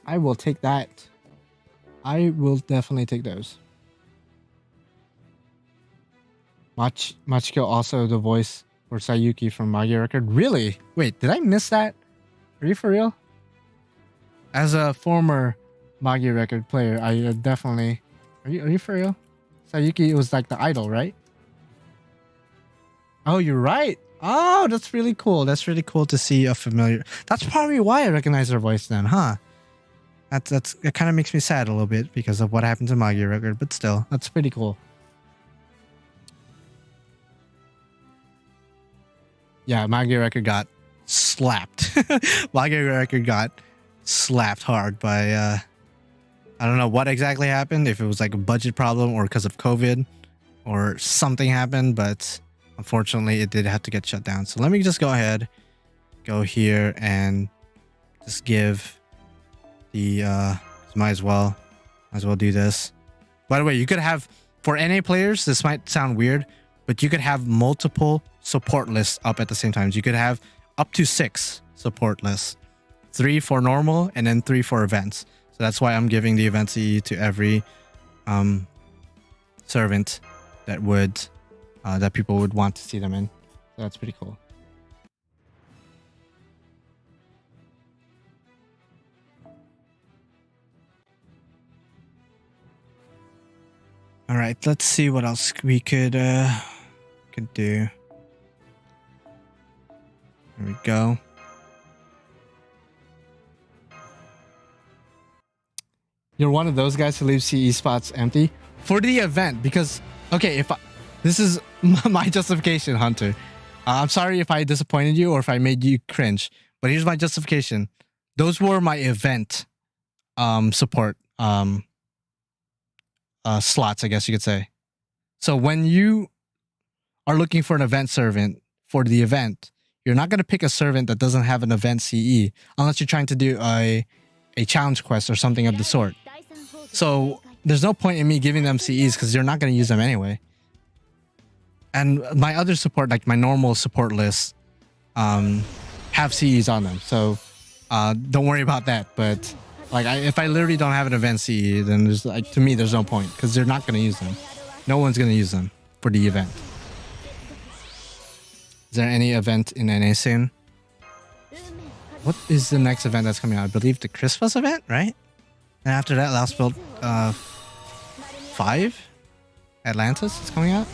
I will take that. I will definitely take those. Machiko also the voice for Sayuki from Magi Record. Really? Wait, did I miss that? Are you for real? As a former Magi Record player, I definitely... Are you for real? Sayuki was like the idol, right? Oh, you're right. Oh, that's really cool. That's really cool to see a familiar... That's probably why I recognize her voice then, huh? It kind of makes me sad a little bit because of what happened to Magi Record, but still, that's pretty cool. Yeah, Magi Record got slapped. Magi Record got slapped hard by... I don't know what exactly happened, if it was like a budget problem or because of COVID or something happened, but unfortunately it did have to get shut down. So let me just go ahead, go here and just give the, might as well do this. By the way, you could have, for NA players, this might sound weird, but you could have multiple support lists up at the same time. You could have up to 6 support lists, 3 for normal and then 3 for events. So that's why I'm giving the event CE to every servant that would that people would want to see them in. So that's pretty cool. All right, let's see what else we could do. There we go. You're one of those guys who leave CE spots empty for the event because, okay, this is my justification, Hunter. I'm sorry if I disappointed you or if I made you cringe, but here's my justification. Those were my event support slots, I guess you could say. So when you are looking for an event servant for the event, you're not going to pick a servant that doesn't have an event CE unless you're trying to do a challenge quest or something of the sort. So there's no point in me giving them CEs because you're not going to use them anyway. And my other support, like my normal support lists, have CEs on them. So don't worry about that. But like, if I literally don't have an event CE, then there's like, to me, there's no point because they're not going to use them. No one's going to use them for the event. Is there any event in NA soon? What is the next event that's coming out? I believe the Christmas event, right? And after that, Last Build 5? Atlantis is coming out?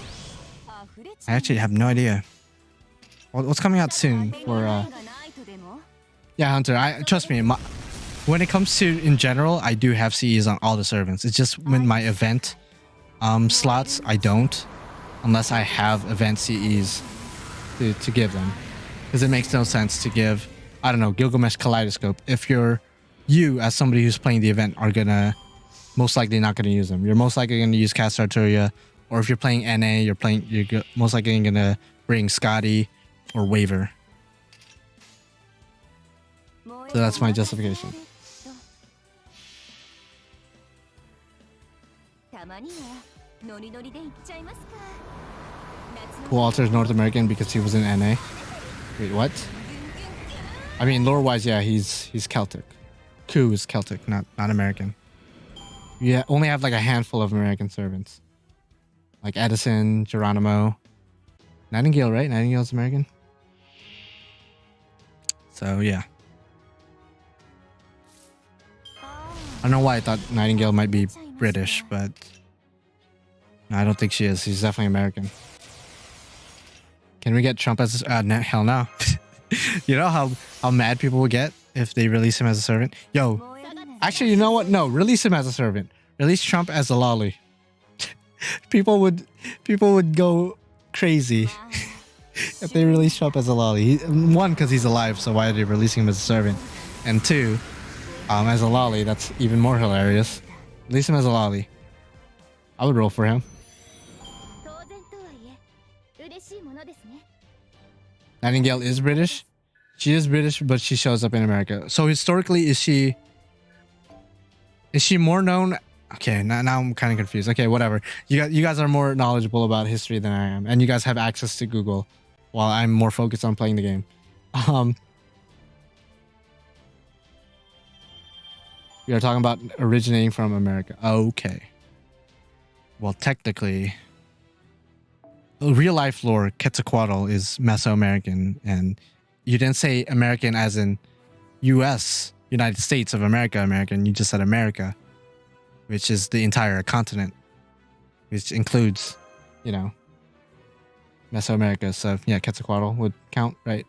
I actually have no idea. What's coming out soon for... Yeah, Hunter, trust me, when it comes to, in general, I do have CEs on all the servants. It's just when my event slots, I don't. Unless I have event CEs to give them. Because it makes no sense to give... I don't know, Gilgamesh Kaleidoscope. If you as somebody who's playing the event are gonna most likely not gonna use them. You're most likely gonna use Cast Arturia Or if you're playing NA, you're most likely gonna bring Scotty or Waver. So that's my justification. Who alters North American because he was in NA? Wait, what? I mean, lore-wise, yeah, he's Celtic. Ku is Celtic, not American. You only have like a handful of American servants. Like Edison, Geronimo. Nightingale, right? Nightingale's American. So, yeah. I don't know why I thought Nightingale might be British, but no, I don't think she is. She's definitely American. Can we get Trump as hell no. You know how mad people would get if they release him as a servant? Yo, actually, you know what? No, release him as a servant. Release Trump as a lolly. People would go crazy if they release Trump as a lolly. One, because he's alive, so why are they releasing him as a servant? And two, as a lolly, that's even more hilarious. Release him as a lolly. I would roll for him. Nightingale is British. She is British, but she shows up in America. So historically, is she more known? Okay, now I'm kind of confused. Okay, whatever. You guys are more knowledgeable about history than I am, and you guys have access to Google, while I'm more focused on playing the game. We are talking about originating from America. Okay. Well, technically, real life lore, Quetzalcoatl is Mesoamerican, and you didn't say American as in U.S., United States of America, American. You just said America, which is the entire continent, which includes, you know, Mesoamerica. So yeah, Quetzalcoatl would count, right?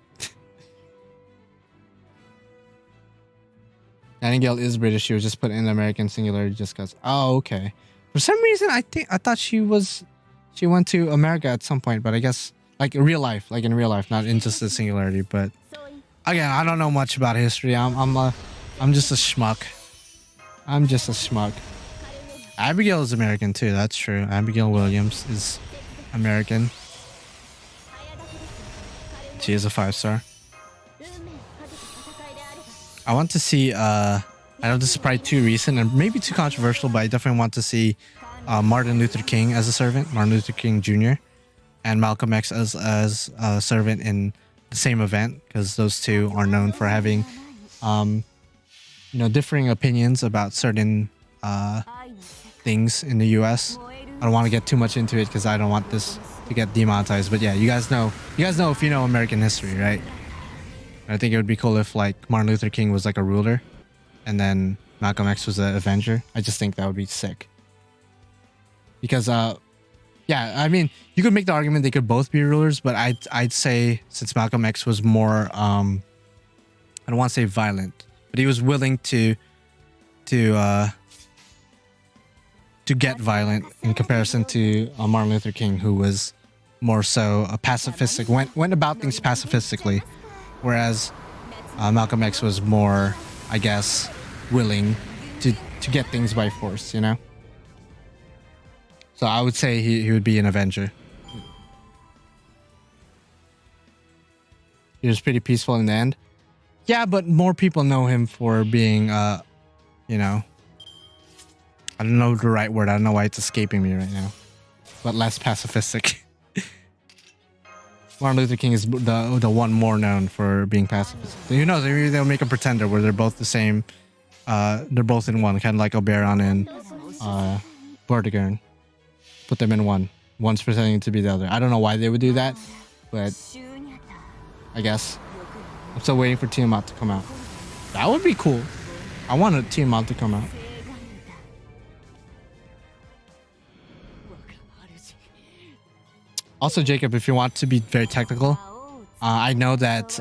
Nightingale is British. She was just put in American singularity just because. Oh, okay. For some reason, I thought she went to America at some point, but I guess like in real life, not in just the singularity. But again, I don't know much about history. I'm just a schmuck. Abigail is American too. That's true. Abigail Williams is American. She is a 5-star. I want to see. I know this is probably too recent and maybe too controversial, but I definitely want to see Martin Luther King as a servant, Martin Luther King Jr., and Malcolm X as a servant in the same event, because those two are known for having, differing opinions about certain things in the U.S. I don't want to get too much into it because I don't want this to get demonetized. But yeah, you guys know if you know American history, right? I think it would be cool if like Martin Luther King was like a ruler, and then Malcolm X was an Avenger. I just think that would be sick. Because yeah, I mean, you could make the argument they could both be rulers, but I'd say since Malcolm X was more I don't want to say violent, but he was willing to get violent in comparison to Martin Luther King, who was more so a pacifistic, went about things pacifistically, whereas Malcolm X was more, I guess, willing to get things by force, you know? So I would say he would be an Avenger. He was pretty peaceful in the end. Yeah, but more people know him for being, I don't know the right word. I don't know why it's escaping me right now. But less pacifistic. Martin Luther King is the one more known for being pacifist. Who knows? Maybe they'll make a Pretender where they're both the same. They're both in one, kind of like Oberon and Vortigern. Put them in one. One's pretending to be the other. I don't know why they would do that, but I guess. I'm still waiting for Tiamat to come out. That would be cool. I want a Tiamat to come out. Also, Jacob, if you want to be very technical, I know that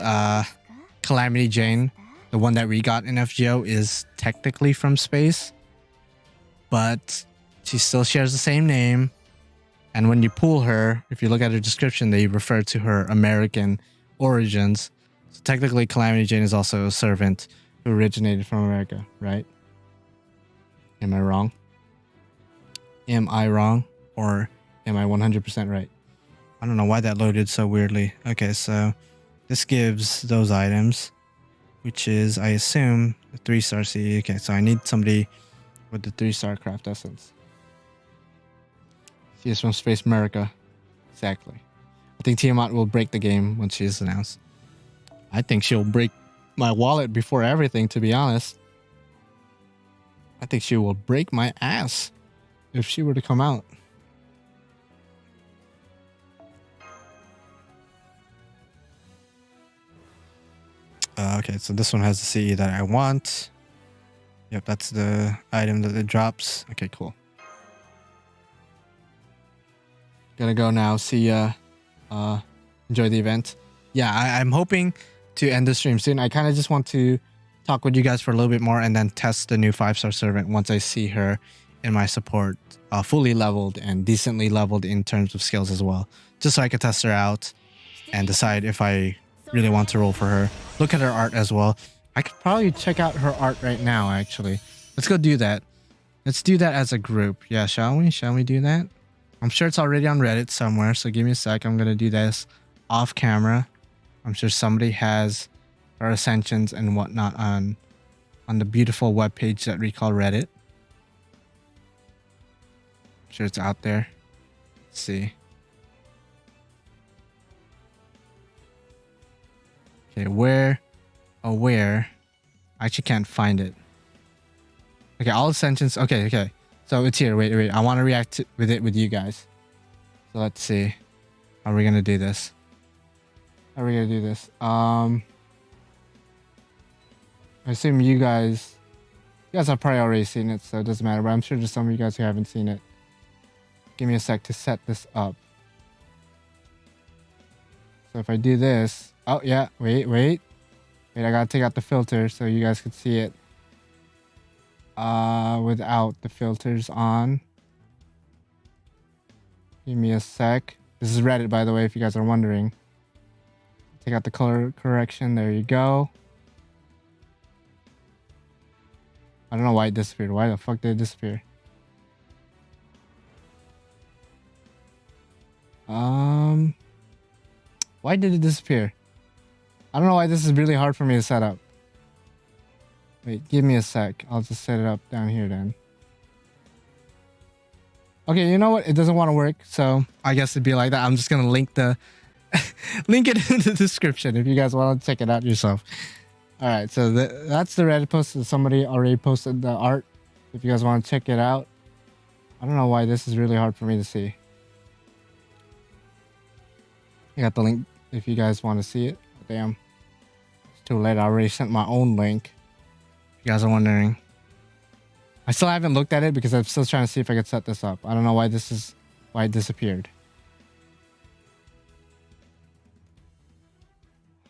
Calamity Jane, the one that we got in FGO, is technically from space, but she still shares the same name. And when you pull her, if you look at her description, they refer to her American origins. So technically, Calamity Jane is also a servant who originated from America, right? Am I wrong? Or Am I 100% right? I don't know why that loaded so weirdly. Okay, so this gives those items, which is, I assume, a 3-star CE. Okay, so I need somebody with the 3-star craft essence. She is from Space America. Exactly. I think Tiamat will break the game once she is announced. I think she'll break my wallet before everything, to be honest. I think she will break my ass if she were to come out. Okay, so this one has the CE that I want. Yep, that's the item that it drops. Okay, cool. Gonna go now. See ya. Enjoy the event. Yeah, I'm hoping to end the stream soon. I kind of just want to talk with you guys for a little bit more and then test the new 5-star servant once I see her in my support fully leveled and decently leveled in terms of skills as well. Just so I could test her out and decide if I really want to roll for her. Look at her art as well. I could probably check out her art right now, actually. Let's go do that. Let's do that as a group. Yeah, shall we? Shall we do that? I'm sure it's already on Reddit somewhere, so give me a sec. I'm going to do this off camera. I'm sure somebody has our ascensions and whatnot on the beautiful webpage that we call Reddit. I'm sure it's out there. Let's see. Okay, where? Oh, where? I actually can't find it. Okay, all ascensions. Okay. So it's here. Wait. I want to react with it with you guys. So let's see. How are we gonna do this? I assume you guys have probably already seen it, so it doesn't matter. But I'm sure there's some of you guys who haven't seen it. Give me a sec to set this up. So if I do this, oh yeah, wait. I gotta take out the filter so you guys can see it. Without the filters on. Give me a sec. This is Reddit, by the way, if you guys are wondering. Take out the color correction. There you go. I don't know why it disappeared. Why the fuck did it disappear? Why did it disappear? I don't know why this is really hard for me to set up. Wait, give me a sec. I'll just set it up down here then. Okay, you know what? It doesn't want to work, so I guess it'd be like that. I'm just gonna link the link it in the description if you guys want to check it out yourself. All right, so that's the Reddit post. Somebody already posted the art. If you guys want to check it out, I don't know why this is really hard for me to see. I got the link if you guys want to see it. Damn, it's too late. I already sent my own link. If you guys are wondering, I still haven't looked at it because I'm still trying to see if I could set this up. I don't know why it disappeared.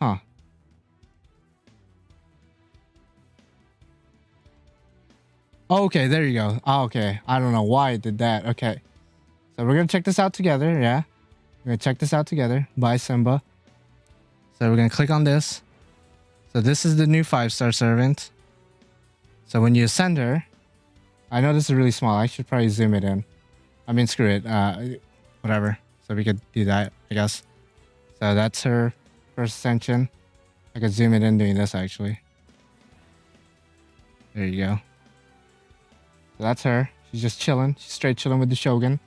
Huh. Oh, okay, there you go. Oh, okay. I don't know why it did that. Okay. So we're going to check this out together. Yeah. We're going to check this out together. Bye, Simba. So we're going to click on this. So this is the new 5-star servant. So when you ascend her, I know this is really small. I should probably zoom it in. I mean, screw it. Whatever. So we could do that, I guess. So that's her first ascension. I could zoom it in doing this, actually. There you go. So that's her. She's just chilling. She's straight chilling with the Shogun.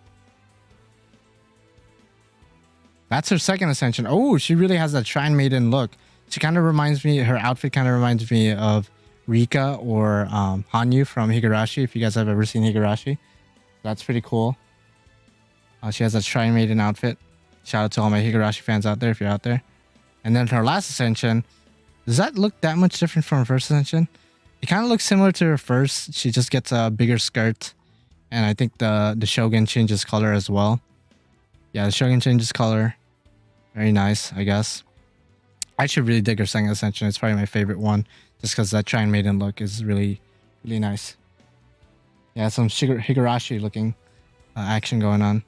That's her second ascension. Oh, she really has that Shrine Maiden look. She kind of reminds me, her outfit kind of reminds me of Rika or Hanyu from Higurashi, if you guys have ever seen Higurashi. That's pretty cool. She has that Shrine Maiden outfit. Shout out to all my Higurashi fans out there if you're out there. And then her last ascension, does that look that much different from her first ascension? It kind of looks similar to her first. She just gets a bigger skirt. And I think the Shogun changes color as well. Yeah, the Shogun changes color. Very nice, I guess. I should really dig her second ascension. It's probably my favorite one. Just because that Shrine Maiden look is really, really nice. Yeah, some Higurashi looking action going on.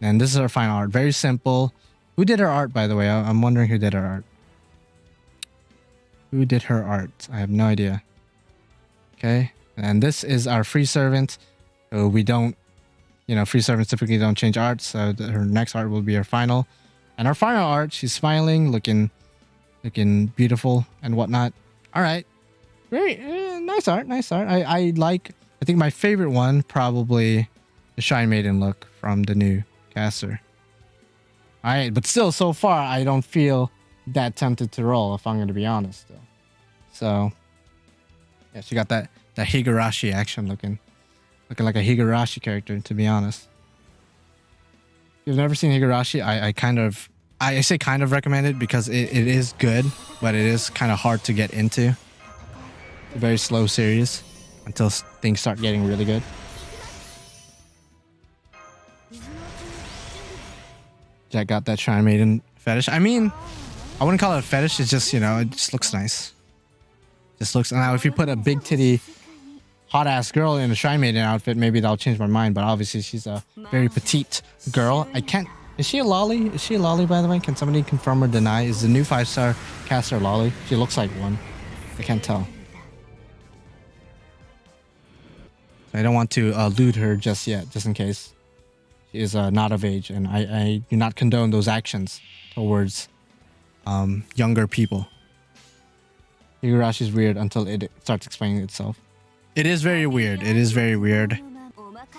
And this is her final art. Very simple. Who did her art, by the way? I'm wondering who did her art. Who did her art? I have no idea. Okay. And this is our free servant. So we don't you know, free servants typically don't change art, so her next art will be her final. And her final art, she's smiling, looking beautiful and whatnot. All right, very nice art, nice art. I think my favorite one probably the Shy Maiden look from the new caster. All right, but still, so far I don't feel that tempted to roll, if I'm going to be honest. Still, so yeah, she got that Higurashi action looking like a Higurashi character, to be honest. If you've never seen Higurashi, I say kind of recommend it because it is good, but it is kind of hard to get into. It's a very slow series until things start getting really good. Jack got that Shrine Maiden fetish. I mean, I wouldn't call it a fetish. It's just, you know, it just looks nice. Just looks. Now, if you put a big titty hot ass girl in a Shrine Maiden outfit, maybe that'll change my mind, but obviously she's a very petite girl. I can't. Is she a lolly? Is she a lolly, by the way? Can somebody confirm or deny? Is the new 5-star caster lolly? She looks like one. I can't tell. I don't want to lewd her just yet, just in case she is not of age, and I do not condone those actions towards younger people. Higurashi is weird until it starts explaining itself. It is very weird. It is very weird.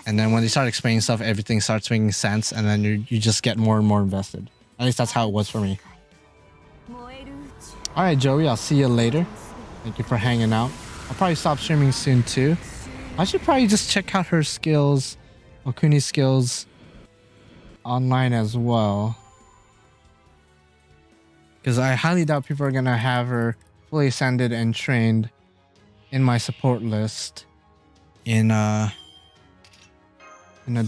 And then when they start explaining stuff, everything starts making sense, and then you just get more and more invested. At least that's how it was for me. All right, Joey, I'll see you later. Thank you for hanging out. I'll probably stop streaming soon too. I should probably just check out her skills, Okuni's skills, online as well. Because I highly doubt people are going to have her fully ascended and trained in my support list in a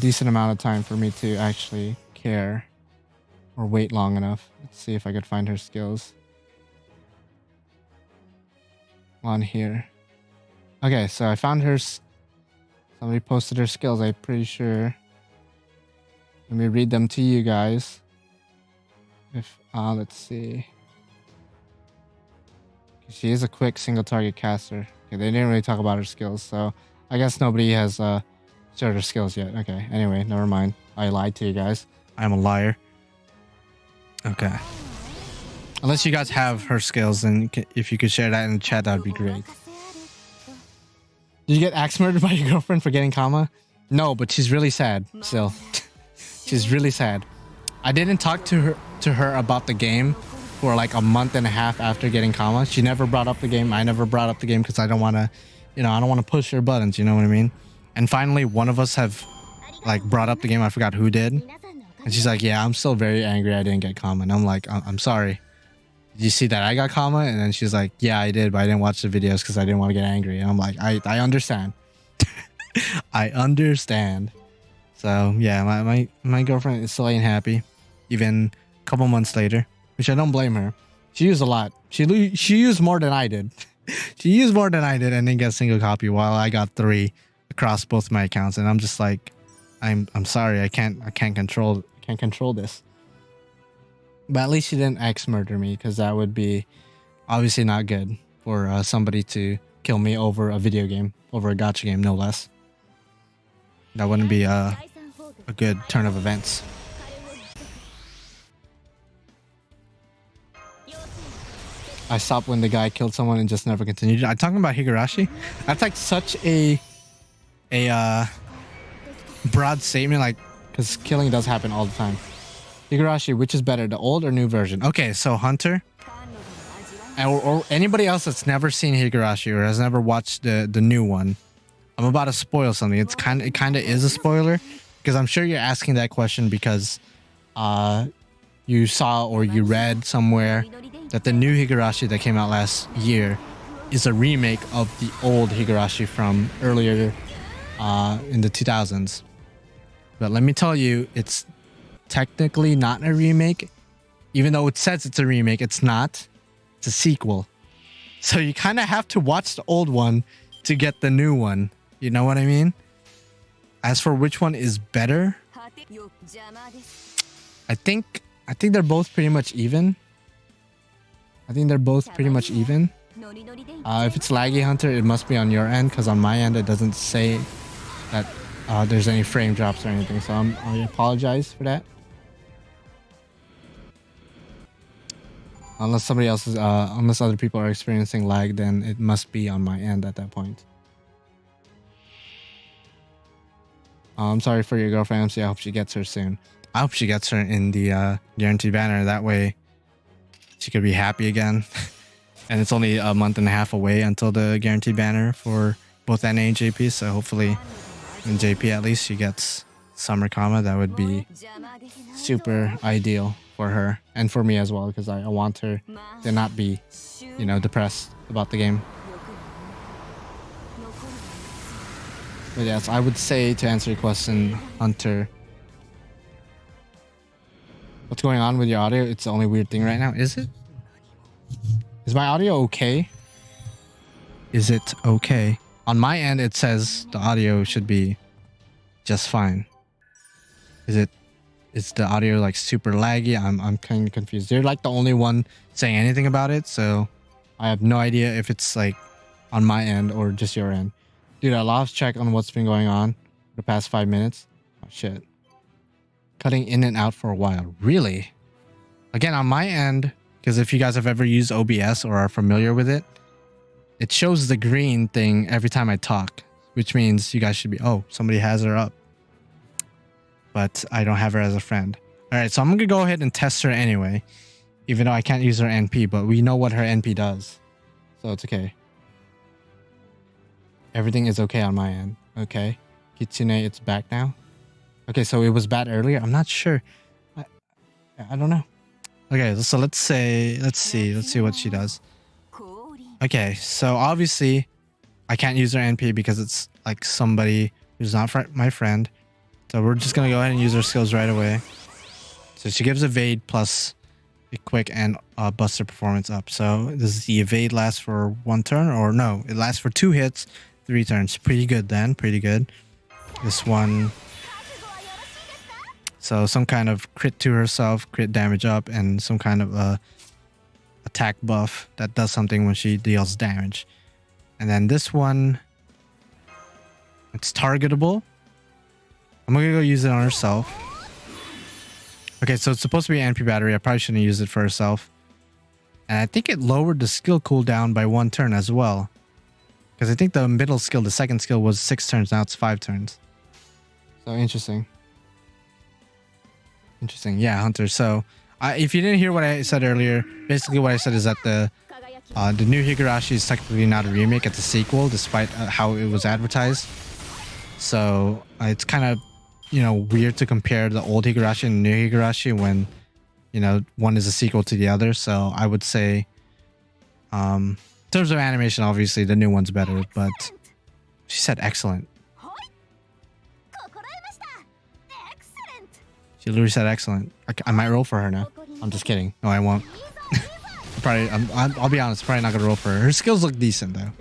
decent amount of time for me to actually care or wait long enough. Let's see if I could find her skills on here. Okay, so I found her. Somebody posted her skills, I'm pretty sure. Let me read them to you guys. Let's see. She is a quick single target caster. Okay, they didn't really talk about her skills, so I guess nobody has showed her skills yet. Okay, anyway, never mind. I lied to you guys. I'm a liar. Okay. Unless you guys have her skills, then if you could share that in the chat, that would be great. Did you get axe murdered by your girlfriend for getting Kama? No, but she's really sad still. She's really sad. I didn't talk to her about the game for like a month and a half after getting Kama. She never brought up the game. I never brought up the game because I don't want to, I don't want to push her buttons. You know what I mean? And finally, one of us have like brought up the game. I forgot who did. And she's like, yeah, I'm still very angry I didn't get Kama. And I'm like, I'm sorry. Did you see that I got Kama? And then she's like, yeah, I did, but I didn't watch the videos because I didn't want to get angry. And I'm like, I understand. I understand. So yeah, my girlfriend is still ain't happy, even a couple months later, which I don't blame her. She used a lot. She used more than I did. She used more than I did and didn't get a single copy, while I got 3 across both my accounts. And I'm just like, I'm sorry, I can't control this. But at least she didn't axe murder me, because that would be obviously not good for somebody to kill me over a video game, over a gacha game, no less. That wouldn't be a good turn of events. I stopped when the guy killed someone and just never continued. I'm talking about Higurashi. That's like such a broad statement, like, because killing does happen all the time. Higurashi, which is better, the old or new version? Okay, so Hunter, or anybody else that's never seen Higurashi or has never watched the new one, I'm about to spoil something. It kind of is a spoiler, because I'm sure you're asking that question because you saw or you read somewhere that the new Higurashi that came out last year is a remake of the old Higurashi from earlier in the 2000s. But let me tell you, it's technically not a remake. Even though it says it's a remake, it's not. It's a sequel. So you kind of have to watch the old one to get the new one. You know what I mean? As for which one is better, I think they're both pretty much even. If it's laggy, Hunter, it must be on your end, because on my end it doesn't say that there's any frame drops or anything. So I apologize for that. Unless somebody else is, unless other people are experiencing lag, then it must be on my end at that point. I'm sorry for your girlfriend, MC. I hope she gets her soon. I hope she gets her in the guaranteed banner. That way she could be happy again. And it's only a month and a half away until the guaranteed banner for both NA and JP. So hopefully in JP at least she gets summer comma. That would be super ideal for her and for me as well, because I want her to not be, you know, depressed about the game. But yes, I would say, to answer your question, Hunter, what's going on with your audio? It's the only weird thing right now. Is it? Is my audio okay? Is it okay? On my end, it says the audio should be just fine. Is the audio like super laggy? I'm kind of confused. You're like the only one saying anything about it, so I have no idea if it's like on my end or just your end. Dude, I lost track on what's been going on the past 5 minutes. Oh shit. Cutting in and out for a while. Really? Again, on my end, because if you guys have ever used OBS or are familiar with it, it shows the green thing every time I talk, which means you guys should be, oh, somebody has her up. But I don't have her as a friend. All right, so I'm going to go ahead and test her anyway, even though I can't use her NP, but we know what her NP does. So it's okay. Everything is okay on my end. Okay. Kitsune, it's back now. Okay, so it was bad earlier. I'm not sure. I don't know. Okay, so let's see what she does. Okay, so obviously I can't use her NP because it's like somebody who's not my friend. So we're just going to go ahead and use her skills right away. So she gives evade plus a quick and buster performance up. So does the evade last for 1 turn, or no? It lasts for 2 hits, 3 turns. Pretty good then. Pretty good. This one. So some kind of crit to herself, crit damage up, and some kind of attack buff that does something when she deals damage. And then this one, it's targetable. I'm gonna go use it on herself. Okay, so it's supposed to be an NP battery. I probably shouldn't use it for herself. And I think it lowered the skill cooldown by 1 turn as well. Because I think the middle skill, the second skill, was 6 turns. Now it's 5 turns. So interesting. Interesting. Yeah, Hunter. So if you didn't hear what I said earlier, basically what I said is that the new Higurashi is technically not a remake. It's a sequel, despite how it was advertised. So it's kind of, you know, weird to compare the old Higurashi and the new Higurashi when, you know, one is a sequel to the other. So I would say, in terms of animation, obviously the new one's better, but she said excellent. She literally said excellent. I might roll for her now. I'm just kidding. No, I won't. I'll be honest, probably not gonna roll for her. Her skills look decent though.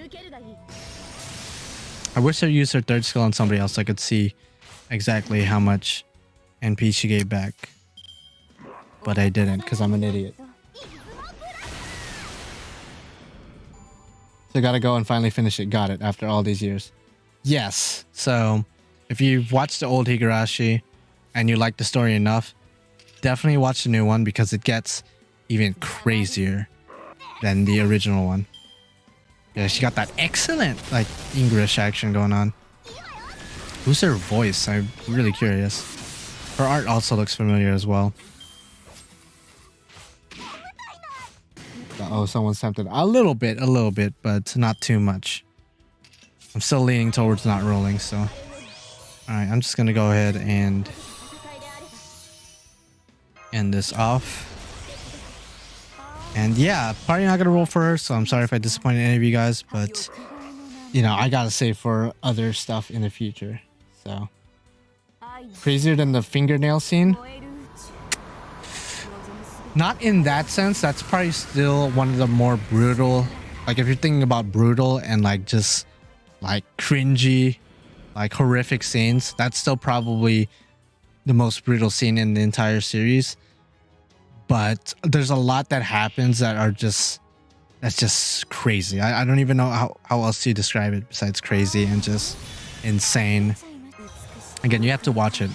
I wish I used her 3rd skill on somebody else so I could see exactly how much NP she gave back. But I didn't because I'm an idiot. So I gotta go and finally finish it. Got it after all these years. Yes. So if you've watched the old Higurashi and you like the story enough, definitely watch the new one because it gets even crazier than the original one. Yeah, she got that excellent like English action going on. Who's her voice? I'm really curious. Her art also looks familiar as well. Oh, someone's tempted. A little bit, but not too much. I'm still leaning towards not rolling, so. Alright, I'm just gonna go ahead and end this off. And yeah, probably not gonna roll for her, so I'm sorry if I disappointed any of you guys, but you know, I gotta save for other stuff in the future. So crazier than the fingernail scene? Not in that sense. That's probably still one of the more brutal, like if you're thinking about brutal and like just like cringy, like horrific scenes, that's still probably the most brutal scene in the entire series. But there's a lot that happens that are just, that's just crazy. I don't even know how else to describe it besides crazy and just insane. Again, you have to watch it.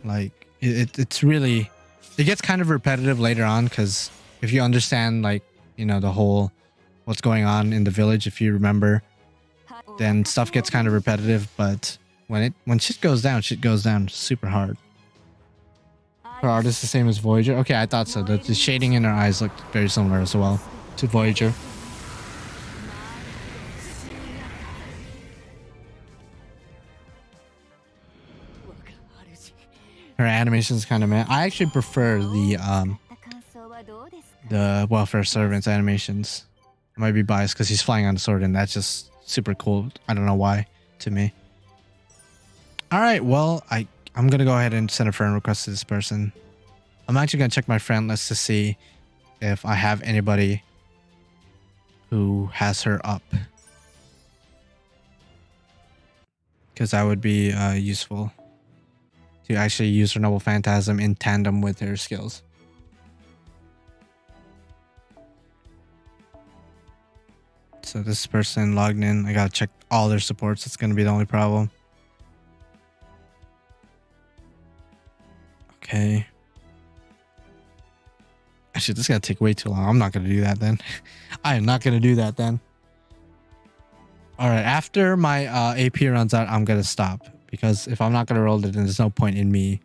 Like it's really, it gets kind of repetitive later on, because if you understand, like, you know, the whole what's going on in the village, if you remember, then stuff gets kind of repetitive. But when shit goes down super hard. Her art is the same as Voyager. Okay, I thought so. The shading in her eyes looked very similar as well to Voyager. Her animation is kind of meh. I actually prefer the welfare servant's animations. I might be biased because he's flying on a sword, and that's just super cool. I don't know why, to me. All right, well, I'm gonna go ahead and send a friend request to this person. I'm actually gonna check my friend list to see if I have anybody who has her up, because that would be useful to actually use her Noble Phantasm in tandem with her skills. So this person logged in. I gotta check all their supports. That's gonna be the only problem. Okay. Actually, this is gonna take way too long. I'm not gonna do that then. I am not gonna do that then. All right, after my AP runs out, I'm gonna stop, because if I'm not gonna roll it, then there's no point in me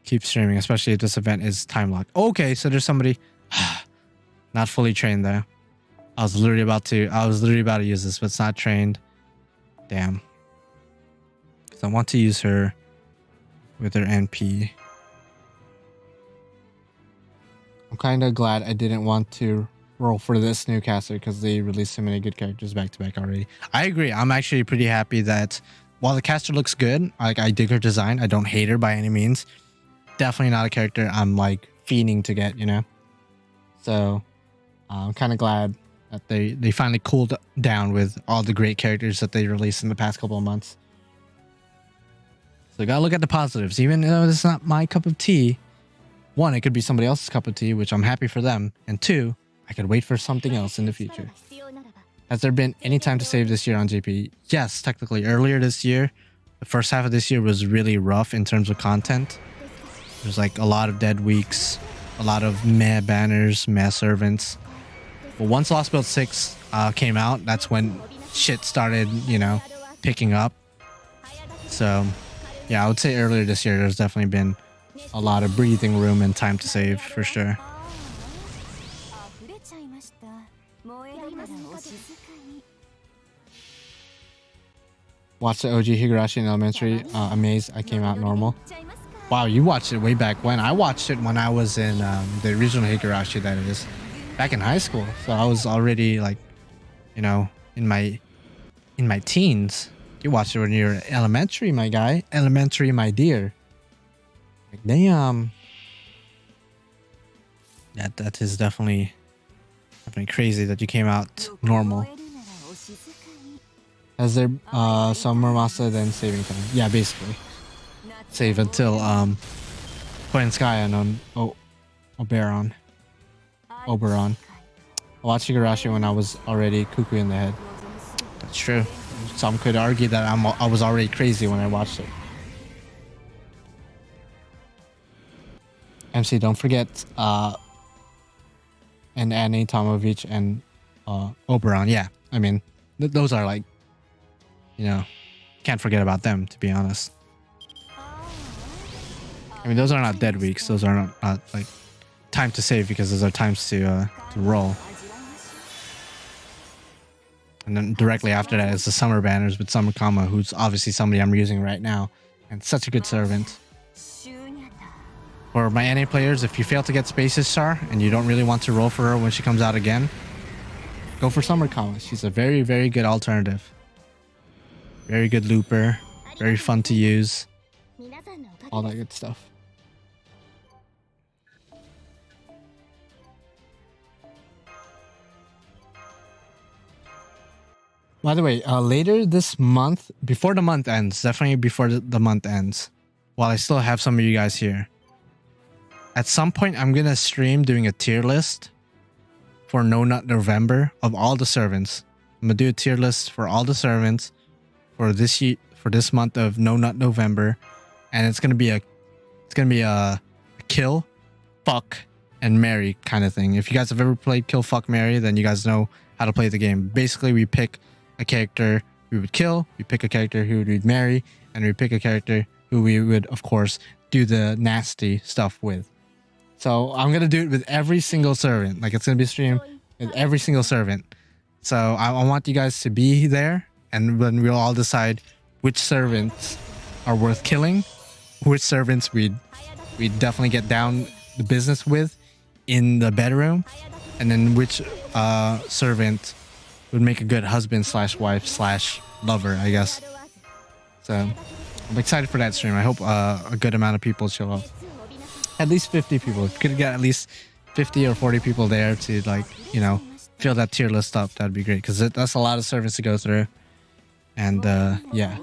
keep streaming, especially if this event is time locked. Okay, so there's somebody not fully trained there. I was literally about to use this, but it's not trained. Damn. Because I want to use her with her NP. I'm kind of glad I didn't want to roll for this new caster, because they released so many good characters back to back already. I agree. I'm actually pretty happy that while the caster looks good, like, I dig her design. I don't hate her by any means. Definitely not a character I'm like fiending to get, you know? So I'm kind of glad that they finally cooled down with all the great characters that they released in the past couple of months. So you gotta look at the positives. Even though it's not my cup of tea, one, it could be somebody else's cup of tea, which I'm happy for them. And two, I could wait for something else in the future. Has there been any time to save this year on JP? Yes, technically. Earlier this year, the first half of this year was really rough in terms of content. There's like a lot of dead weeks, a lot of meh banners, meh servants. But once Lost Build 6 came out, that's when shit started, you know, picking up. So, yeah, I would say earlier this year, there's definitely been a lot of breathing room and time to save, for sure. Watched the OG Higurashi in elementary. Amazed I came out normal. Wow, you watched it way back when. I watched it when I was in the original Higurashi, that is. Back in high school. So I was already, like, you know, in my teens. You watched it when you were elementary, my guy. Elementary, my dear. Like, damn. That is definitely crazy that you came out normal. Has there some more master than saving time? Yeah, basically. Save until Point Sky and Oberon. I watched Higurashi when I was already cuckoo in the head. That's true. Some could argue that I was already crazy when I watched it. MC, don't forget and Annie Tomovich and Oberon. Yeah, I mean, those are like, you know, can't forget about them, to be honest. I mean, those are not dead weeks. Those are not like time to save, because those are times to roll. And then directly after that is the summer banners with Summer Kama, who's obviously somebody I'm using right now, and such a good servant. For my NA players, if you fail to get Spaces Star and you don't really want to roll for her when she comes out again, go for Summer Kama. She's a very, very good alternative. Very good looper, very fun to use, all that good stuff. By the way, later this month, before the month ends, definitely before the month ends, while I still have some of you guys here, at some point I'm gonna stream doing a tier list for No Nut November of all the servants. I'm gonna do a tier list for all the servants for this year, for this month of No Nut November, and it's gonna be a kill, fuck, and marry kind of thing. If you guys have ever played Kill, Fuck, Marry, then you guys know how to play the game. Basically, we pick a character we would kill, we pick a character who we'd marry, and we pick a character who we would, of course, do the nasty stuff with. So I'm gonna do it with every single servant. Like, it's gonna be a stream with every single servant. So I want you guys to be there, and then we'll all decide which servants are worth killing, which servants we'd definitely get down the business with in the bedroom, and then which servant would make a good husband slash wife slash lover, I guess. So I'm excited for that stream. I hope a good amount of people show up. At least 50 people. If you could get at least 50 or 40 people there to, like, you know, fill that tier list up, that'd be great, because that's a lot of servants to go through. And yeah,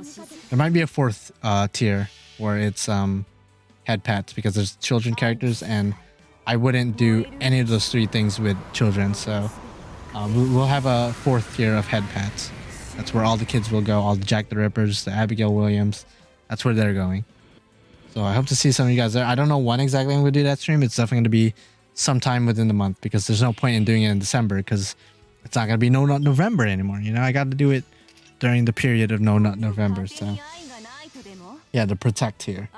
there might be a fourth tier where it's head pats, because there's children characters, and I wouldn't do any of those three things with children. So we'll have a fourth tier of head pats. That's where all the kids will go, all the Jack the Rippers, the Abigail Williams. That's where they're going. So I hope to see some of you guys there. I don't know when exactly I'm going to do that stream. It's definitely going to be sometime within the month, because there's no point in doing it in December, because it's not going to be No Nut November anymore. You know, I got to do it during the period of No Nut November. So yeah, the protect here.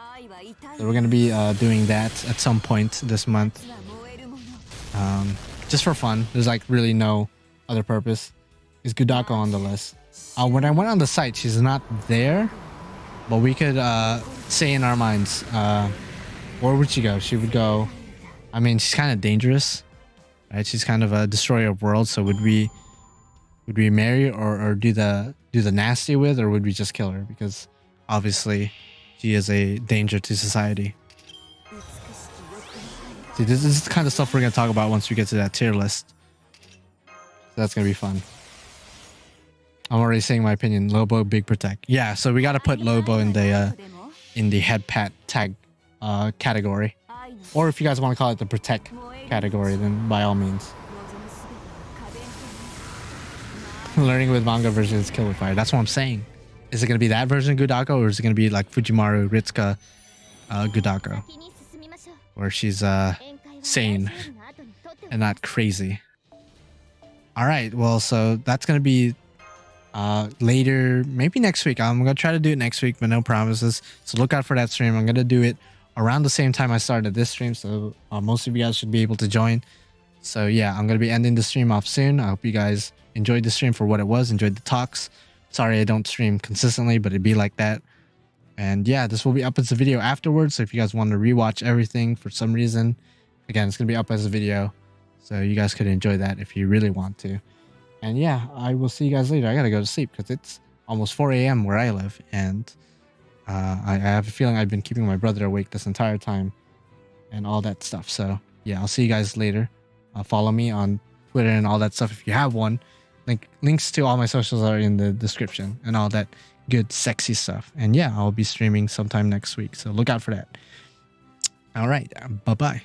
So we're going to be doing that at some point this month. Just for fun. There's like really no other purpose. Is Gudaguda on the list? When I went on the site, she's not there, but we could say in our minds, where would she go? She would go, I mean, she's kind of dangerous, right? She's kind of a destroyer of worlds. So would we marry or do the nasty with, or would we just kill her? Because obviously she is a danger to society. See, this is the kind of stuff we're going to talk about once we get to that tier list. So that's going to be fun. I'm already saying my opinion. Lobo, big protect. Yeah, so we got to put Lobo in the head pat tag category. Or if you guys want to call it the protect category, then by all means. Learning with manga version is kill with fire. That's what I'm saying. Is it going to be that version of Gudaguda, or is it going to be like Fujimaru, Ritsuka, Gudaguda? Where she's sane and not crazy. Alright, well, so that's going to be later, maybe next week. I'm going to try to do it next week, but no promises. So look out for that stream. I'm going to do it around the same time I started this stream, so most of you guys should be able to join. So yeah, I'm going to be ending the stream off soon. I hope you guys enjoyed the stream for what it was, enjoyed the talks. Sorry I don't stream consistently, but it'd be like that. And yeah, this will be up as a video afterwards, so if you guys want to rewatch everything for some reason, again, it's going to be up as a video, so you guys could enjoy that if you really want to. And yeah, I will see you guys later. I gotta go to sleep because it's almost 4 a.m. where I live, and I have a feeling I've been keeping my brother awake this entire time and all that stuff. So yeah, I'll see you guys later. Follow me on Twitter and all that stuff if you have one. Links to all my socials are in the description and all that good sexy stuff. And yeah, I'll be streaming sometime next week, so look out for that. All right, bye-bye.